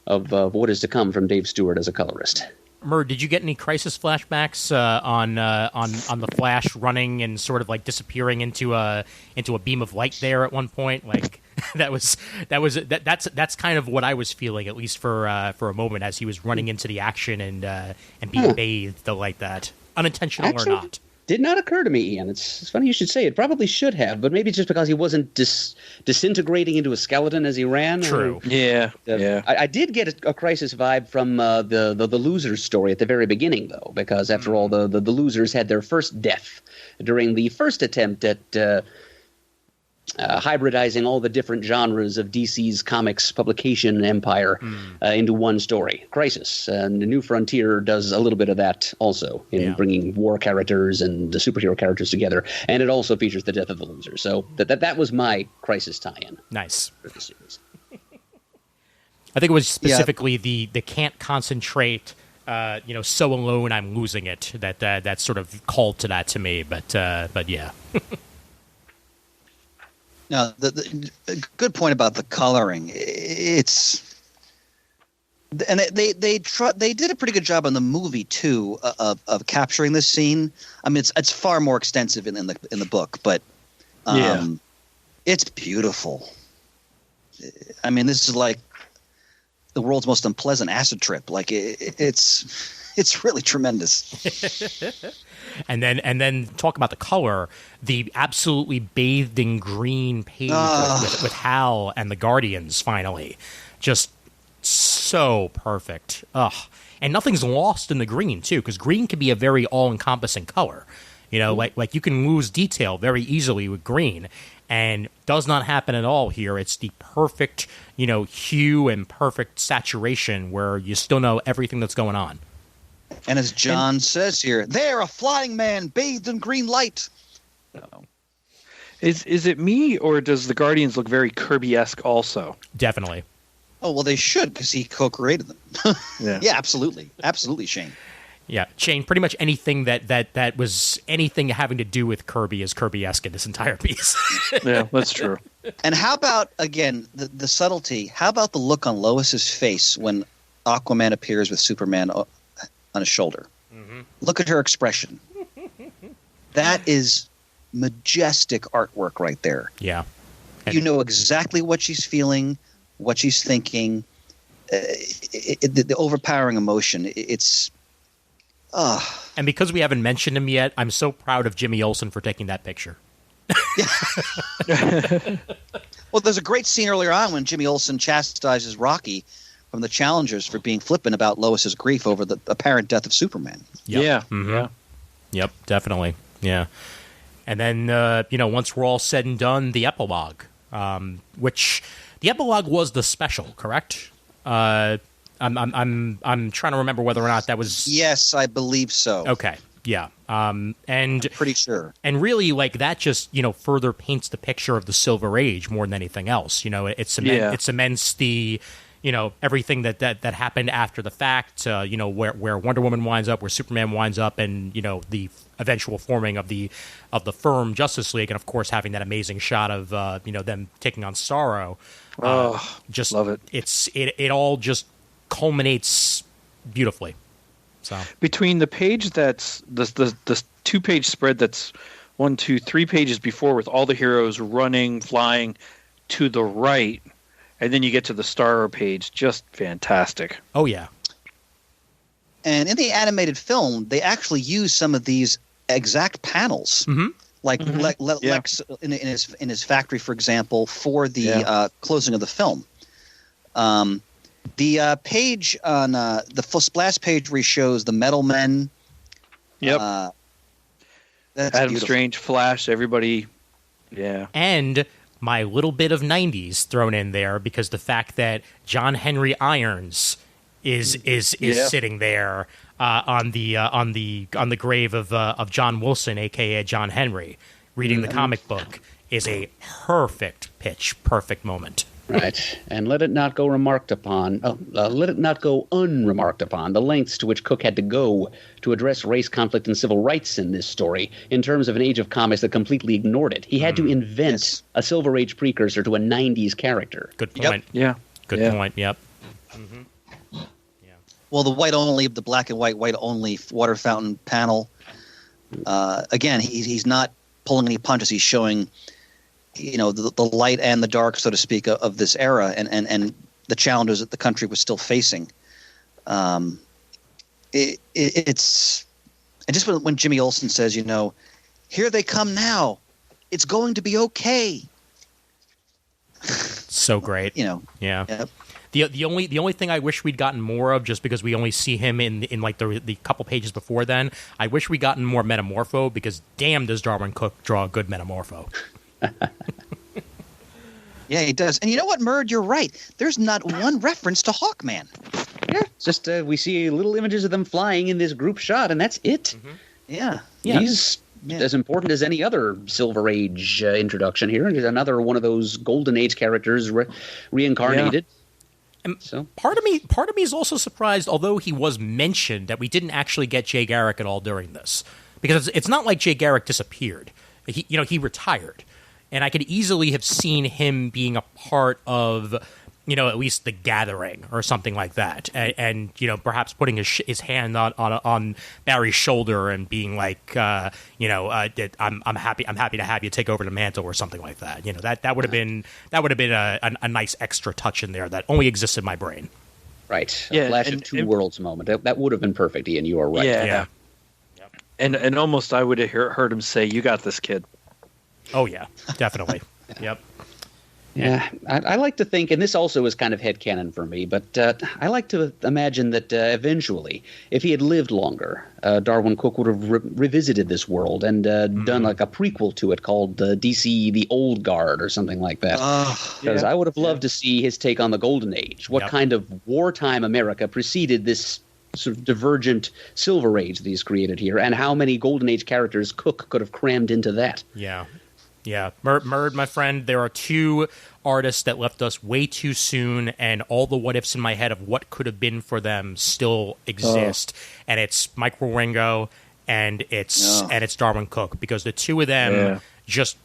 of what is to come from Dave Stewart as a colorist. Murd, did you get any Crisis flashbacks on the Flash running and sort of like disappearing into a beam of light there at one point? Like that's kind of what I was feeling, at least for a moment, as he was running into the action and being bathed like that, unintentional or not. Did not occur to me, Ian. It's funny you should say it. Probably should have, but maybe it's just because he wasn't disintegrating into a skeleton as he ran. True. Yeah. I did get a Crisis vibe from the losers story at the very beginning, though, because after all, the losers had their first death during the first attempt at hybridizing all the different genres of DC's comics publication empire into one story. Crisis and the New Frontier does a little bit of that also in bringing war characters and the superhero characters together, and it also features the death of the loser. So that was my Crisis tie-in. Nice. For the series. I think it was specifically the can't concentrate. So alone I'm losing it. That sort of called to that to me. But yeah. Now, the good point about the coloring, it's, and they did a pretty good job on the movie too of capturing this scene. I mean, it's far more extensive in the book, but it's beautiful. I mean, this is like the world's most unpleasant acid trip. Like it's really tremendous. And then talk about the color, the absolutely bathed in green page with Hal and the Guardians finally. Just so perfect. Ugh. And nothing's lost in the green, too, because green can be a very all-encompassing color. Like you can lose detail very easily with green, and does not happen at all here. It's the perfect, hue and perfect saturation where you still know everything that's going on. And as John says here, they're a flying man bathed in green light. Is it me, or does the Guardians look very Kirby-esque also? Definitely. Oh, well, they should, because he co-created them. Yeah, absolutely. Absolutely, Shane. Yeah, Shane, pretty much anything that was anything having to do with Kirby is Kirby-esque in this entire piece. Yeah, that's true. And how about, again, the subtlety, how about the look on Lois's face when Aquaman appears with Superman on his shoulder? Mm-hmm. Look at her expression. That is majestic artwork right there. Yeah. You know exactly what she's feeling, what she's thinking, the overpowering emotion. It's... And because we haven't mentioned him yet, I'm so proud of Jimmy Olsen for taking that picture. Well, there's a great scene earlier on when Jimmy Olsen chastises Rocky from the Challengers for being flippant about Lois's grief over the apparent death of Superman. Yep. Yeah. Mm-hmm. Yeah. Yep, definitely. Yeah. And then, once we're all said and done, the epilogue, which the epilogue was the special, correct? I'm trying to remember whether or not that was. Yes, I believe so. Okay. Yeah. And I'm pretty sure. And really, like, that just, further paints the picture of the Silver Age more than anything else. It cements the, everything that happened after the fact, where Wonder Woman winds up, where Superman winds up, and, the eventual forming of the firm Justice League, and, of course, having that amazing shot of, them taking on Starro. Just love it. It all just culminates beautifully. So between the page that's the 2-page spread that's 1, 2, 3 pages before with all the heroes running, flying to the right, and then you get to the Starro page, just fantastic. Oh yeah. And in the animated film, they actually use some of these exact panels, like Lex in his factory, for example, for the closing of the film. The page on the full splash page where he shows the Metal Men. Yep. That's Adam beautiful. Strange, Flash, everybody. Yeah. And my little bit of 90s thrown in there because the fact that John Henry Irons is sitting there on the grave of John Wilson, aka John Henry, reading the comic book is a perfect moment. Right, and let it not go unremarked upon the lengths to which Cooke had to go to address race conflict and civil rights in this story in terms of an age of comics that completely ignored it. He had to invent a Silver Age precursor to a 90s character. Good point. Yep. Yeah. Good point. Yep. Mm-hmm. Yeah. Well, the black and white only water fountain panel. Again, he's not pulling any punches. He's showing the light and the dark, so to speak, of this era and the challenges that the country was still facing. It's and just when Jimmy Olsen says, here they come now, it's going to be okay. So great. Yeah. Yep. The only thing I wish we'd gotten more of, just because we only see him in like the couple pages before then, I wish we'd gotten more Metamorpho, because damn does Darwyn Cooke draw a good Metamorpho. Yeah, he does. And you know what, Murd? You're right. There's not one reference to Hawkman. Yeah, just we see little images of them flying in this group shot, and that's it. Mm-hmm. Yeah. He's as important as any other Silver Age introduction here. And another one of those Golden Age characters reincarnated. And so part of me is also surprised, although he was mentioned, that we didn't actually get Jay Garrick at all during this, because it's not like Jay Garrick disappeared. He retired. And I could easily have seen him being a part of, at least The Gathering or something like that, and perhaps putting his hand on Barry's shoulder and being like, I'm happy to have you take over the mantle or something like that. That would have been a nice extra touch in there that only exists in my brain. Right, a Flash of Two Worlds moment. That would have been perfect, Ian. You are right. Yeah. Yep. And almost I would have heard him say, "You got this, kid." Oh, yeah, definitely. Yep. Yeah, I like to think, and this also is kind of headcanon for me, but I like to imagine that eventually, if he had lived longer, Darwyn Cooke would have revisited this world and done like a prequel to it called DC The Old Guard or something like that. Because I would have loved to see his take on the Golden Age. What kind of wartime America preceded this sort of divergent Silver Age that he's created here, and how many Golden Age characters Cooke could have crammed into that. Yeah. Yeah, Murd, my friend, there are two artists that left us way too soon, and all the what-ifs in my head of what could have been for them still exist. And it's Mike Wieringo and it's Darwyn Cooke, because the two of them just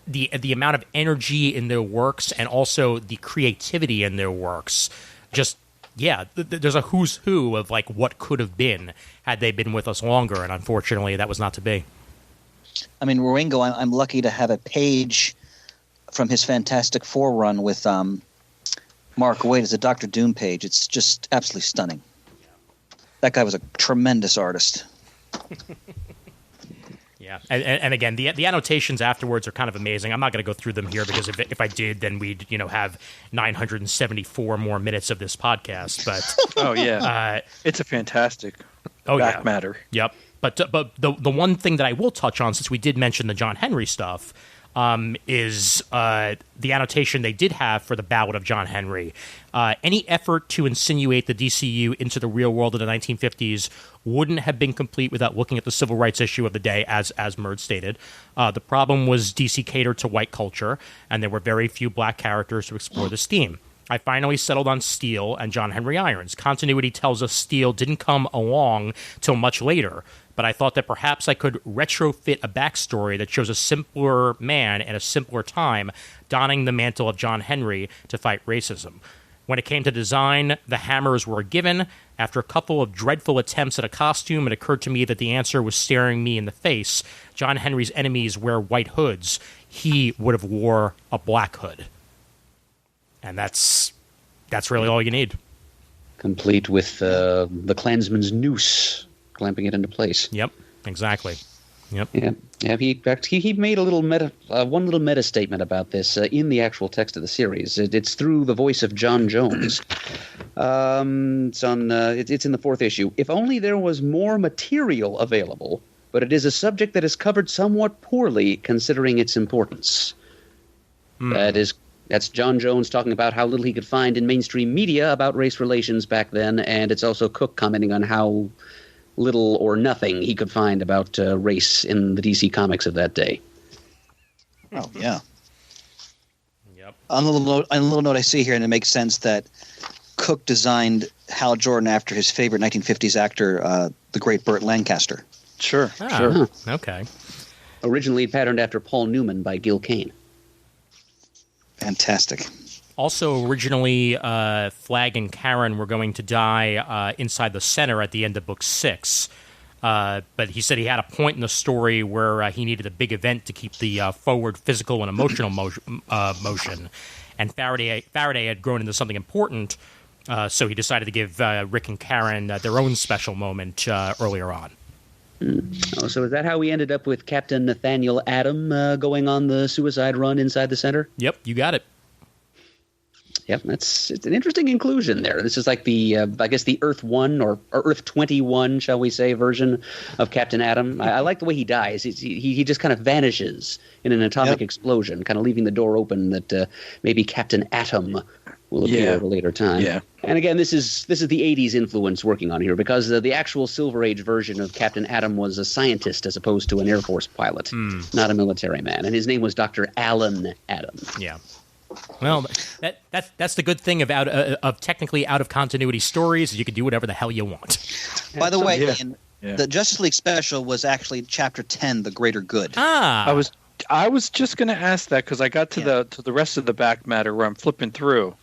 the amount of energy in their works and also the creativity in their works, just there's a who's who of like what could have been had they been with us longer, and unfortunately that was not to be. I mean, Wieringo, I'm lucky to have a page from his Fantastic Four run with Mark Waid as a Dr. Doom page. It's just absolutely stunning. That guy was a tremendous artist. Yeah, and again, the annotations afterwards are kind of amazing. I'm not going to go through them here because if I did, then we'd have 974 more minutes of this podcast. But oh yeah, it's a fantastic back matter. Yep. But the one thing that I will touch on, since we did mention the John Henry stuff, is the annotation they did have for the Ballad of John Henry. Any effort to insinuate the DCU into the real world of the 1950s wouldn't have been complete without looking at the civil rights issue of the day, as Merd stated. The problem was DC catered to white culture, and there were very few black characters to explore this theme. I finally settled on Steel and John Henry Irons. Continuity tells us Steel didn't come along till much later, but I thought that perhaps I could retrofit a backstory that shows a simpler man at a simpler time donning the mantle of John Henry to fight racism. When it came to design, the hammers were given. After a couple of dreadful attempts at a costume, it occurred to me that the answer was staring me in the face. John Henry's enemies wear white hoods. He would have wore a black hood. And that's really all you need. Complete with the Klansman's noose, clamping it into place. Yep, exactly. Yep. Yeah. He made a little one little meta statement about this in the actual text of the series. It's through the voice of John Jones. It's in the 4th issue. If only there was more material available, but it is a subject that is covered somewhat poorly considering its importance. That's John Jones talking about how little he could find in mainstream media about race relations back then, and it's also Cooke commenting on how little or nothing he could find about race in the DC comics of that day. Oh, yeah. Yep. On a little note I see here, and it makes sense that Cooke designed Hal Jordan after his favorite 1950s actor, the great Burt Lancaster. Sure. Sure. Okay. Originally patterned after Paul Newman by Gil Kane. Fantastic. Also, originally, Flag and Karen were going to die inside the center at the end of Book 6. But he said he had a point in the story where he needed a big event to keep the forward physical and emotional motion. And Faraday had grown into something important, so he decided to give Rick and Karen their own special moment earlier on. Oh, so is that how we ended up with Captain Nathaniel Adam going on the suicide run inside the center? Yep, you got it. Yep, it's an interesting inclusion there. This is like the, I guess, the Earth 1 or Earth 21, shall we say, version of Captain Atom. I like the way he dies. He just kind of vanishes in an atomic explosion, kind of leaving the door open that maybe Captain Atom will appear at a later time. Yeah. And again, this is the 80s influence working on here, because the actual Silver Age version of Captain Atom was a scientist as opposed to an Air Force pilot, not a military man. And his name was Dr. Alan Adam. Yeah. Well, that's the good thing of technically out of continuity stories. You can do whatever the hell you want. By the way, Ian, the Justice League special was actually Chapter 10, The Greater Good. I was just going to ask that because I got to the rest of the back matter where I'm flipping through.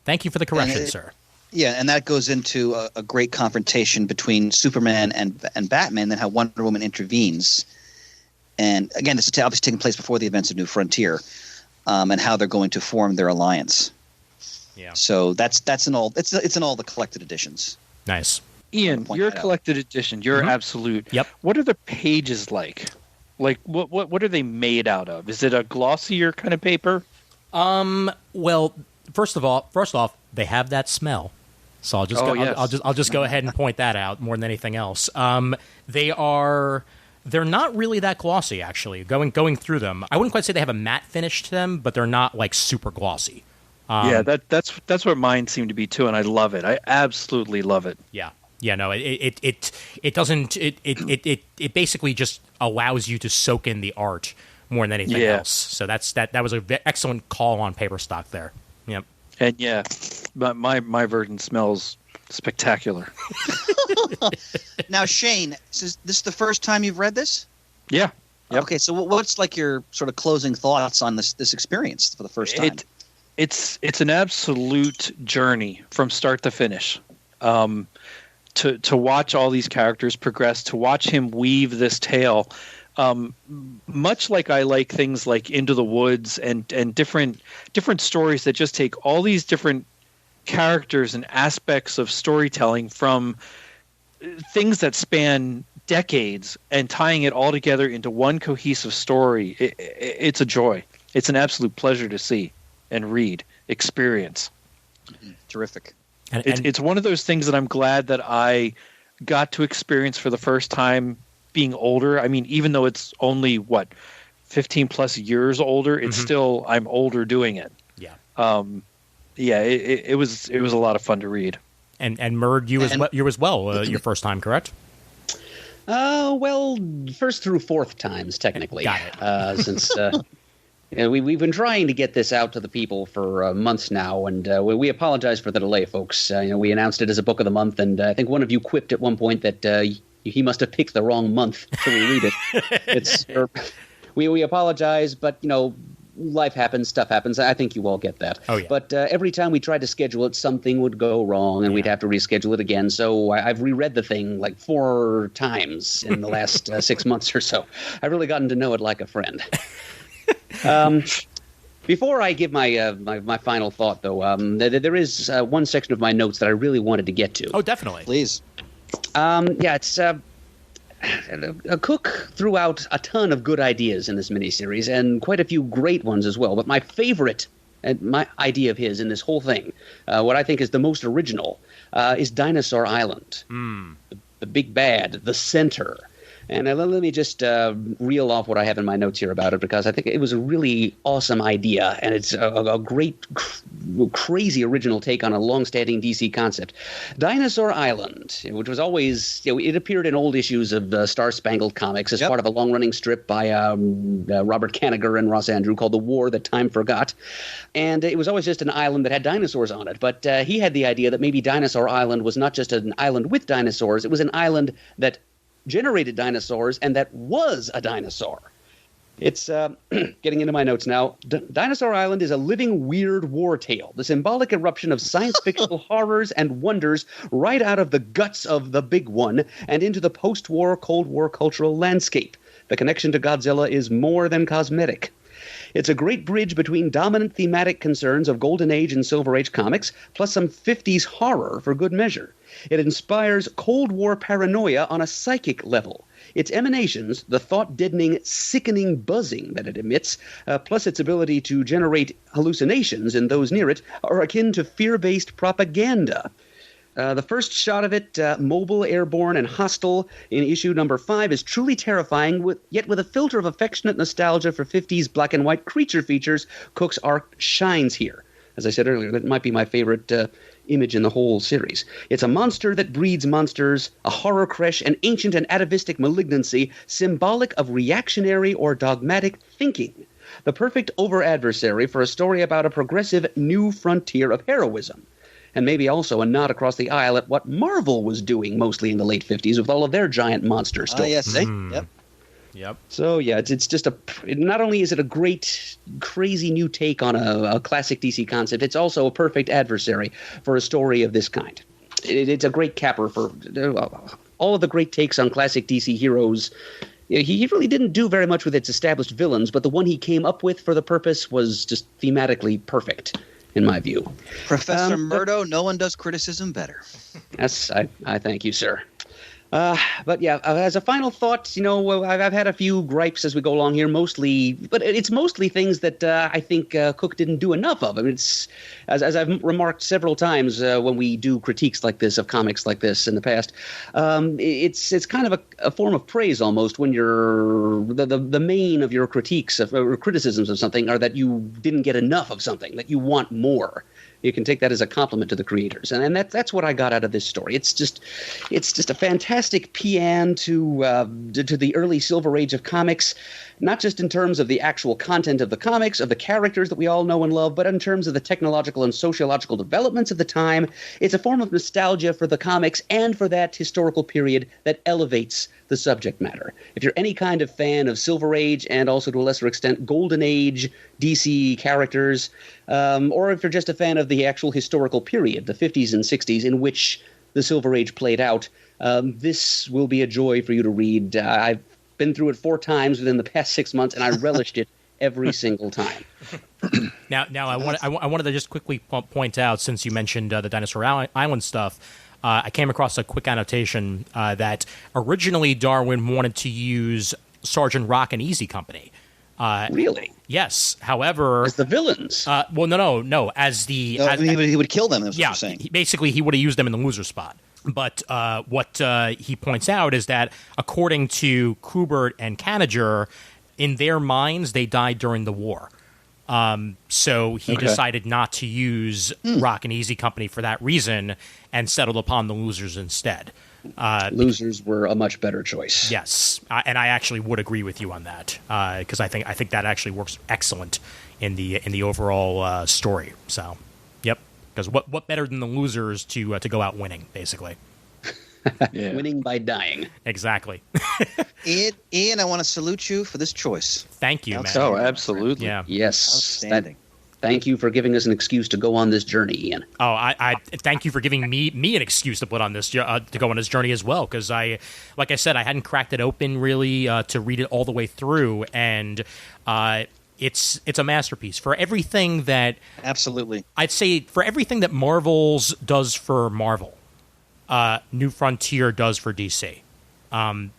Thank you for the correction, sir. Yeah, and that goes into a great confrontation between Superman and Batman, and how Wonder Woman intervenes. And again, this is obviously taking place before the events of New Frontier, and how they're going to form their alliance. Yeah. So it's in all the collected editions. Nice. Ian, your collected edition, your absolute. Yep. What are the pages like? Like what are they made out of? Is it a glossier kind of paper? Well, first off, they have that smell. So I'll just go ahead and point that out more than anything else. They're not really that glossy, actually. Going through them, I wouldn't quite say they have a matte finish to them, but they're not like super glossy. That's what mine seem to be too, and I love it. I absolutely love it. Yeah. No, it doesn't. It basically just allows you to soak in the art more than anything else. So that was an excellent call on paper stock there. Yep. And but my version smells spectacular. Now, Shane, is this the first time you've read this? Yeah. Yep. Okay, so what's like your sort of closing thoughts on this experience for the first time? It's an absolute journey from start to finish. To watch all these characters progress, to watch him weave this tale much like I like things like Into the Woods and different stories that just take all these different characters and aspects of storytelling from things that span decades and tying it all together into one cohesive story. It's a joy. It's an absolute pleasure to see and read, experience. Terrific. It's one of those things that I'm glad that I got to experience for the first time being older. I mean, even though it's only 15 plus years older, it's still, I'm older doing it. Yeah. It was a lot of fun to read. And Murd, you as well, your first time, correct? Well, first through fourth times, technically. Got it. Since we've been trying to get this out to the people for months now, and we apologize for the delay, folks. We announced it as a book of the month, and I think one of you quipped at one point that he must have picked the wrong month to read it. We apologize, but life happens, stuff happens. I think you all get that. Oh, yeah. But every time we tried to schedule it, something would go wrong, and we'd have to reschedule it again. So I've reread the thing like 4 times in the last 6 months or so. I've really gotten to know it like a friend. Before I give my final thought, though, there is one section of my notes that I really wanted to get to. Oh, definitely. Please. It's Cooke threw out a ton of good ideas in this miniseries, and quite a few great ones as well. But my favorite my idea of his in this whole thing, what I think is the most original, is Dinosaur Island. The big bad, the center. And let me just reel off what I have in my notes here about it, because I think it was a really awesome idea, and it's a great, crazy original take on a long-standing DC concept. Dinosaur Island, which was always, it appeared in old issues of Star Spangled Comics as part of a long-running strip by Robert Kanigher and Ross Andru called The War That Time Forgot. And it was always just an island that had dinosaurs on it. But he had the idea that maybe Dinosaur Island was not just an island with dinosaurs, it was an island that generated dinosaurs and that was a dinosaur. It's getting into my notes now. Dinosaur Island is a living weird war tale, the symbolic eruption of science fictional horrors and wonders right out of the guts of the big one and into the post-war Cold War cultural landscape. The connection to Godzilla is more than cosmetic. It's a great bridge between dominant thematic concerns of Golden Age and Silver Age comics, plus some 50s horror for good measure. It inspires Cold War paranoia on a psychic level. Its emanations, the thought-deadening, sickening buzzing that it emits, plus its ability to generate hallucinations in those near it, are akin to fear-based propaganda. The first shot of it, mobile, airborne, and hostile, in issue number 5, is truly terrifying, yet with a filter of affectionate nostalgia for 50s black and white creature features. Cooke's art shines here. As I said earlier, that might be my favorite image in the whole series. It's a monster that breeds monsters, a horror creche, an ancient and atavistic malignancy, symbolic of reactionary or dogmatic thinking. The perfect over-adversary for a story about a progressive new frontier of heroism. And maybe also a nod across the aisle at what Marvel was doing mostly in the late 50s with all of their giant monsters. Yes. Yep. So, yeah, it's just not only is it a great, crazy new take on a classic DC concept, it's also a perfect adversary for a story of this kind. It's a great capper for all of the great takes on classic DC heroes. He really didn't do very much with its established villains, but the one he came up with for the purpose was just thematically perfect, in my view. Professor Murdo, no one does criticism better. Yes, I thank you, sir. But yeah, as a final thought, I've had a few gripes as we go along here, but it's mostly things that I think Cooke didn't do enough of. I mean, it's as I've remarked several times when we do critiques like this of comics like this in the past, it's kind of a form of praise almost when you're the main of your critiques or criticisms of something are that you didn't get enough of something, that you want more. You can take that as a compliment to the creators, and that's what I got out of this story. It's just a fantastic paean to the early Silver Age of comics, not just in terms of the actual content of the comics, of the characters that we all know and love, but in terms of the technological and sociological developments of the time. It's a form of nostalgia for the comics and for that historical period that elevates the subject matter. If you're any kind of fan of Silver Age and also to a lesser extent Golden Age DC characters, or if you're just a fan of the actual historical period, the 50s and 60s in which the Silver Age played out, this will be a joy for you to read. been through it 4 times within the past 6 months, and I relished it every single time. Now, I wanted to just quickly point out, since you mentioned the Dinosaur Island stuff, I came across a quick annotation that originally Darwyn wanted to use Sergeant Rock and Easy Company. Really? Yes. However, as the villains. Well, no. As the he would kill them. That's what you're saying. Basically, he would have used them in the loser spot. But what he points out is that according to Kubert and Kanager, in their minds, they died during the war. So he decided not to use Rock and Easy Company for that reason and settled upon the losers instead. Losers were a much better choice. Yes, and I actually would agree with you on that because I think that actually works excellent in the overall story. So, yep. Because what better than the losers to go out winning, basically? Yeah. Winning by dying. Exactly. Ian, I want to salute you for this choice. Thank you, man. Oh, absolutely. Yeah. Yes. Outstanding. Thank you for giving us an excuse to go on this journey, Ian. Oh, I thank you for giving me an excuse to put on this to go on this journey as well, because like I said, I hadn't cracked it open really to read it all the way through, and it's a masterpiece for everything that Absolutely. I'd say for everything that Marvel's does for Marvel, New Frontier does for DC,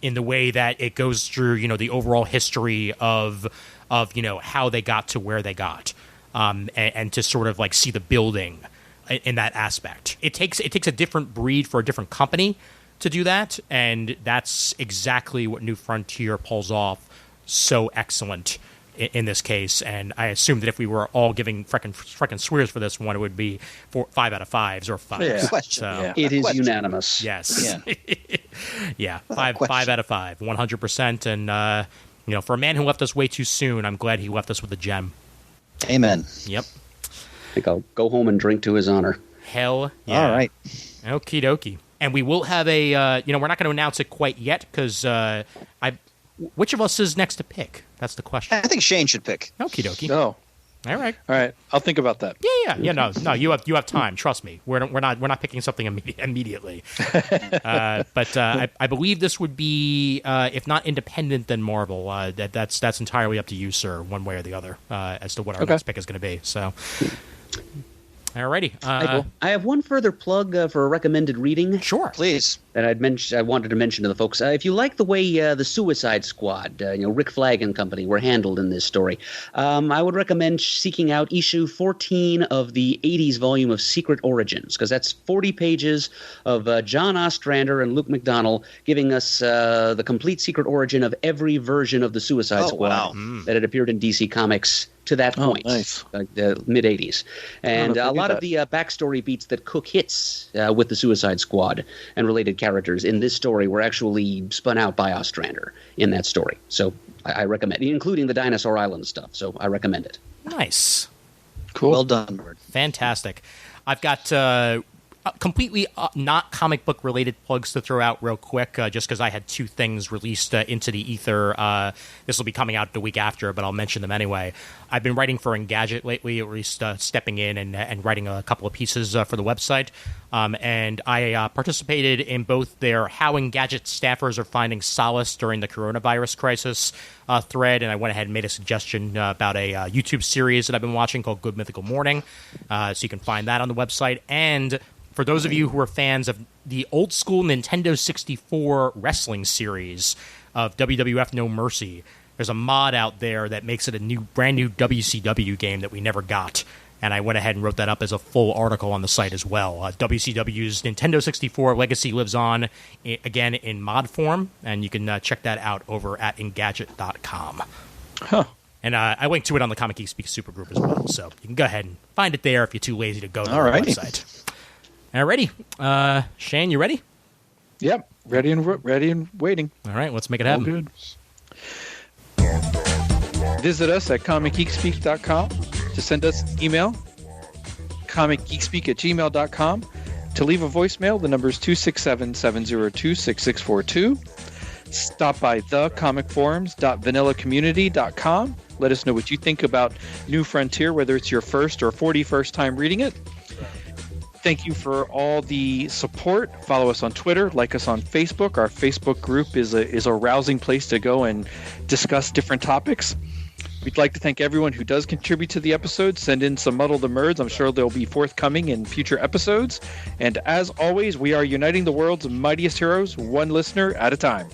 in the way that it goes through the overall history of how they got to where they got. And to sort of like see the building in that aspect. It takes a different breed for a different company to do that, and that's exactly what New Frontier pulls off so excellent in this case. And I assume that if we were all giving frickin' swears for this one, it would be 5 out of 5s or 5s. Yeah. Question. So, Yeah. It is unanimous. yes. Yeah. Yeah. 5 out of 5, 100%. And for a man who left us way too soon, I'm glad he left us with a gem. Amen. Yep. I think I'll go home and drink to his honor. Hell yeah. All right. Okie dokie. And we will have a, we're not going to announce it quite yet because which of us is next to pick? That's the question. I think Shane should pick. Okie dokie. Oh, All right. all right. I'll think about that. Yeah. No. You have time. Trust me. We're not picking something immediately. But I believe this would be, if not independent, then Marvel. That's entirely up to you, sir, one way or the other, as to what our next pick is going to be. So. Alrighty. I have one further plug for a recommended reading. Sure. Please. That I wanted to mention to the folks. If you like the way the Suicide Squad, Rick Flag and company were handled in this story, I would recommend seeking out issue 14 of the 80s volume of Secret Origins, because that's 40 pages of John Ostrander and Luke McDonnell giving us the complete secret origin of every version of the Suicide Squad that had appeared in DC Comics to that point, nice. The mid-'80s. And a lot of the backstory beats that Cook hits with the Suicide Squad and related characters in this story were actually spun out by Ostrander in that story. So I recommend, including the Dinosaur Island stuff. So I recommend it. Nice. Cool. Well done, Bird. Fantastic. I've got completely not comic book related plugs to throw out real quick, just because I had 2 things released into the ether. This will be coming out the week after, but I'll mention them anyway. I've been writing for Engadget lately, or at least stepping in and writing a couple of pieces for the website. And I participated in both their How Engadget staffers are finding solace during the coronavirus crisis thread, and I went ahead and made a suggestion about a YouTube series that I've been watching called Good Mythical Morning. So you can find that on the website. And for those of you who are fans of the old school Nintendo 64 wrestling series of WWF No Mercy, there's a mod out there that makes it a brand new WCW game that we never got. And I went ahead and wrote that up as a full article on the site as well. WCW's Nintendo 64 legacy lives on, again, in mod form. And you can check that out over at Engadget.com. Huh. And I linked to it on the Comic Geek Speak supergroup as well. So you can go ahead and find it there if you're too lazy to go to the website. Alrighty. Shane, you ready? Yep. Ready and waiting. All right, let's make it happen. Good. Visit us at comicgeekspeak.com to send us an email, comicgeekspeak@gmail.com. To leave a voicemail, the number is 267-702-6642. Stop by thecomicforums.vanillacommunity.com. Let us know what you think about New Frontier, whether it's your first or 41st time reading it. Thank you for all the support. Follow us on Twitter, like us on Facebook. Our Facebook group is a rousing place to go and discuss different topics. We'd like to thank everyone who does contribute to the episode. Send in some Muddle the Merds. I'm sure they'll be forthcoming in future episodes. And as always, we are uniting the world's mightiest heroes, one listener at a time.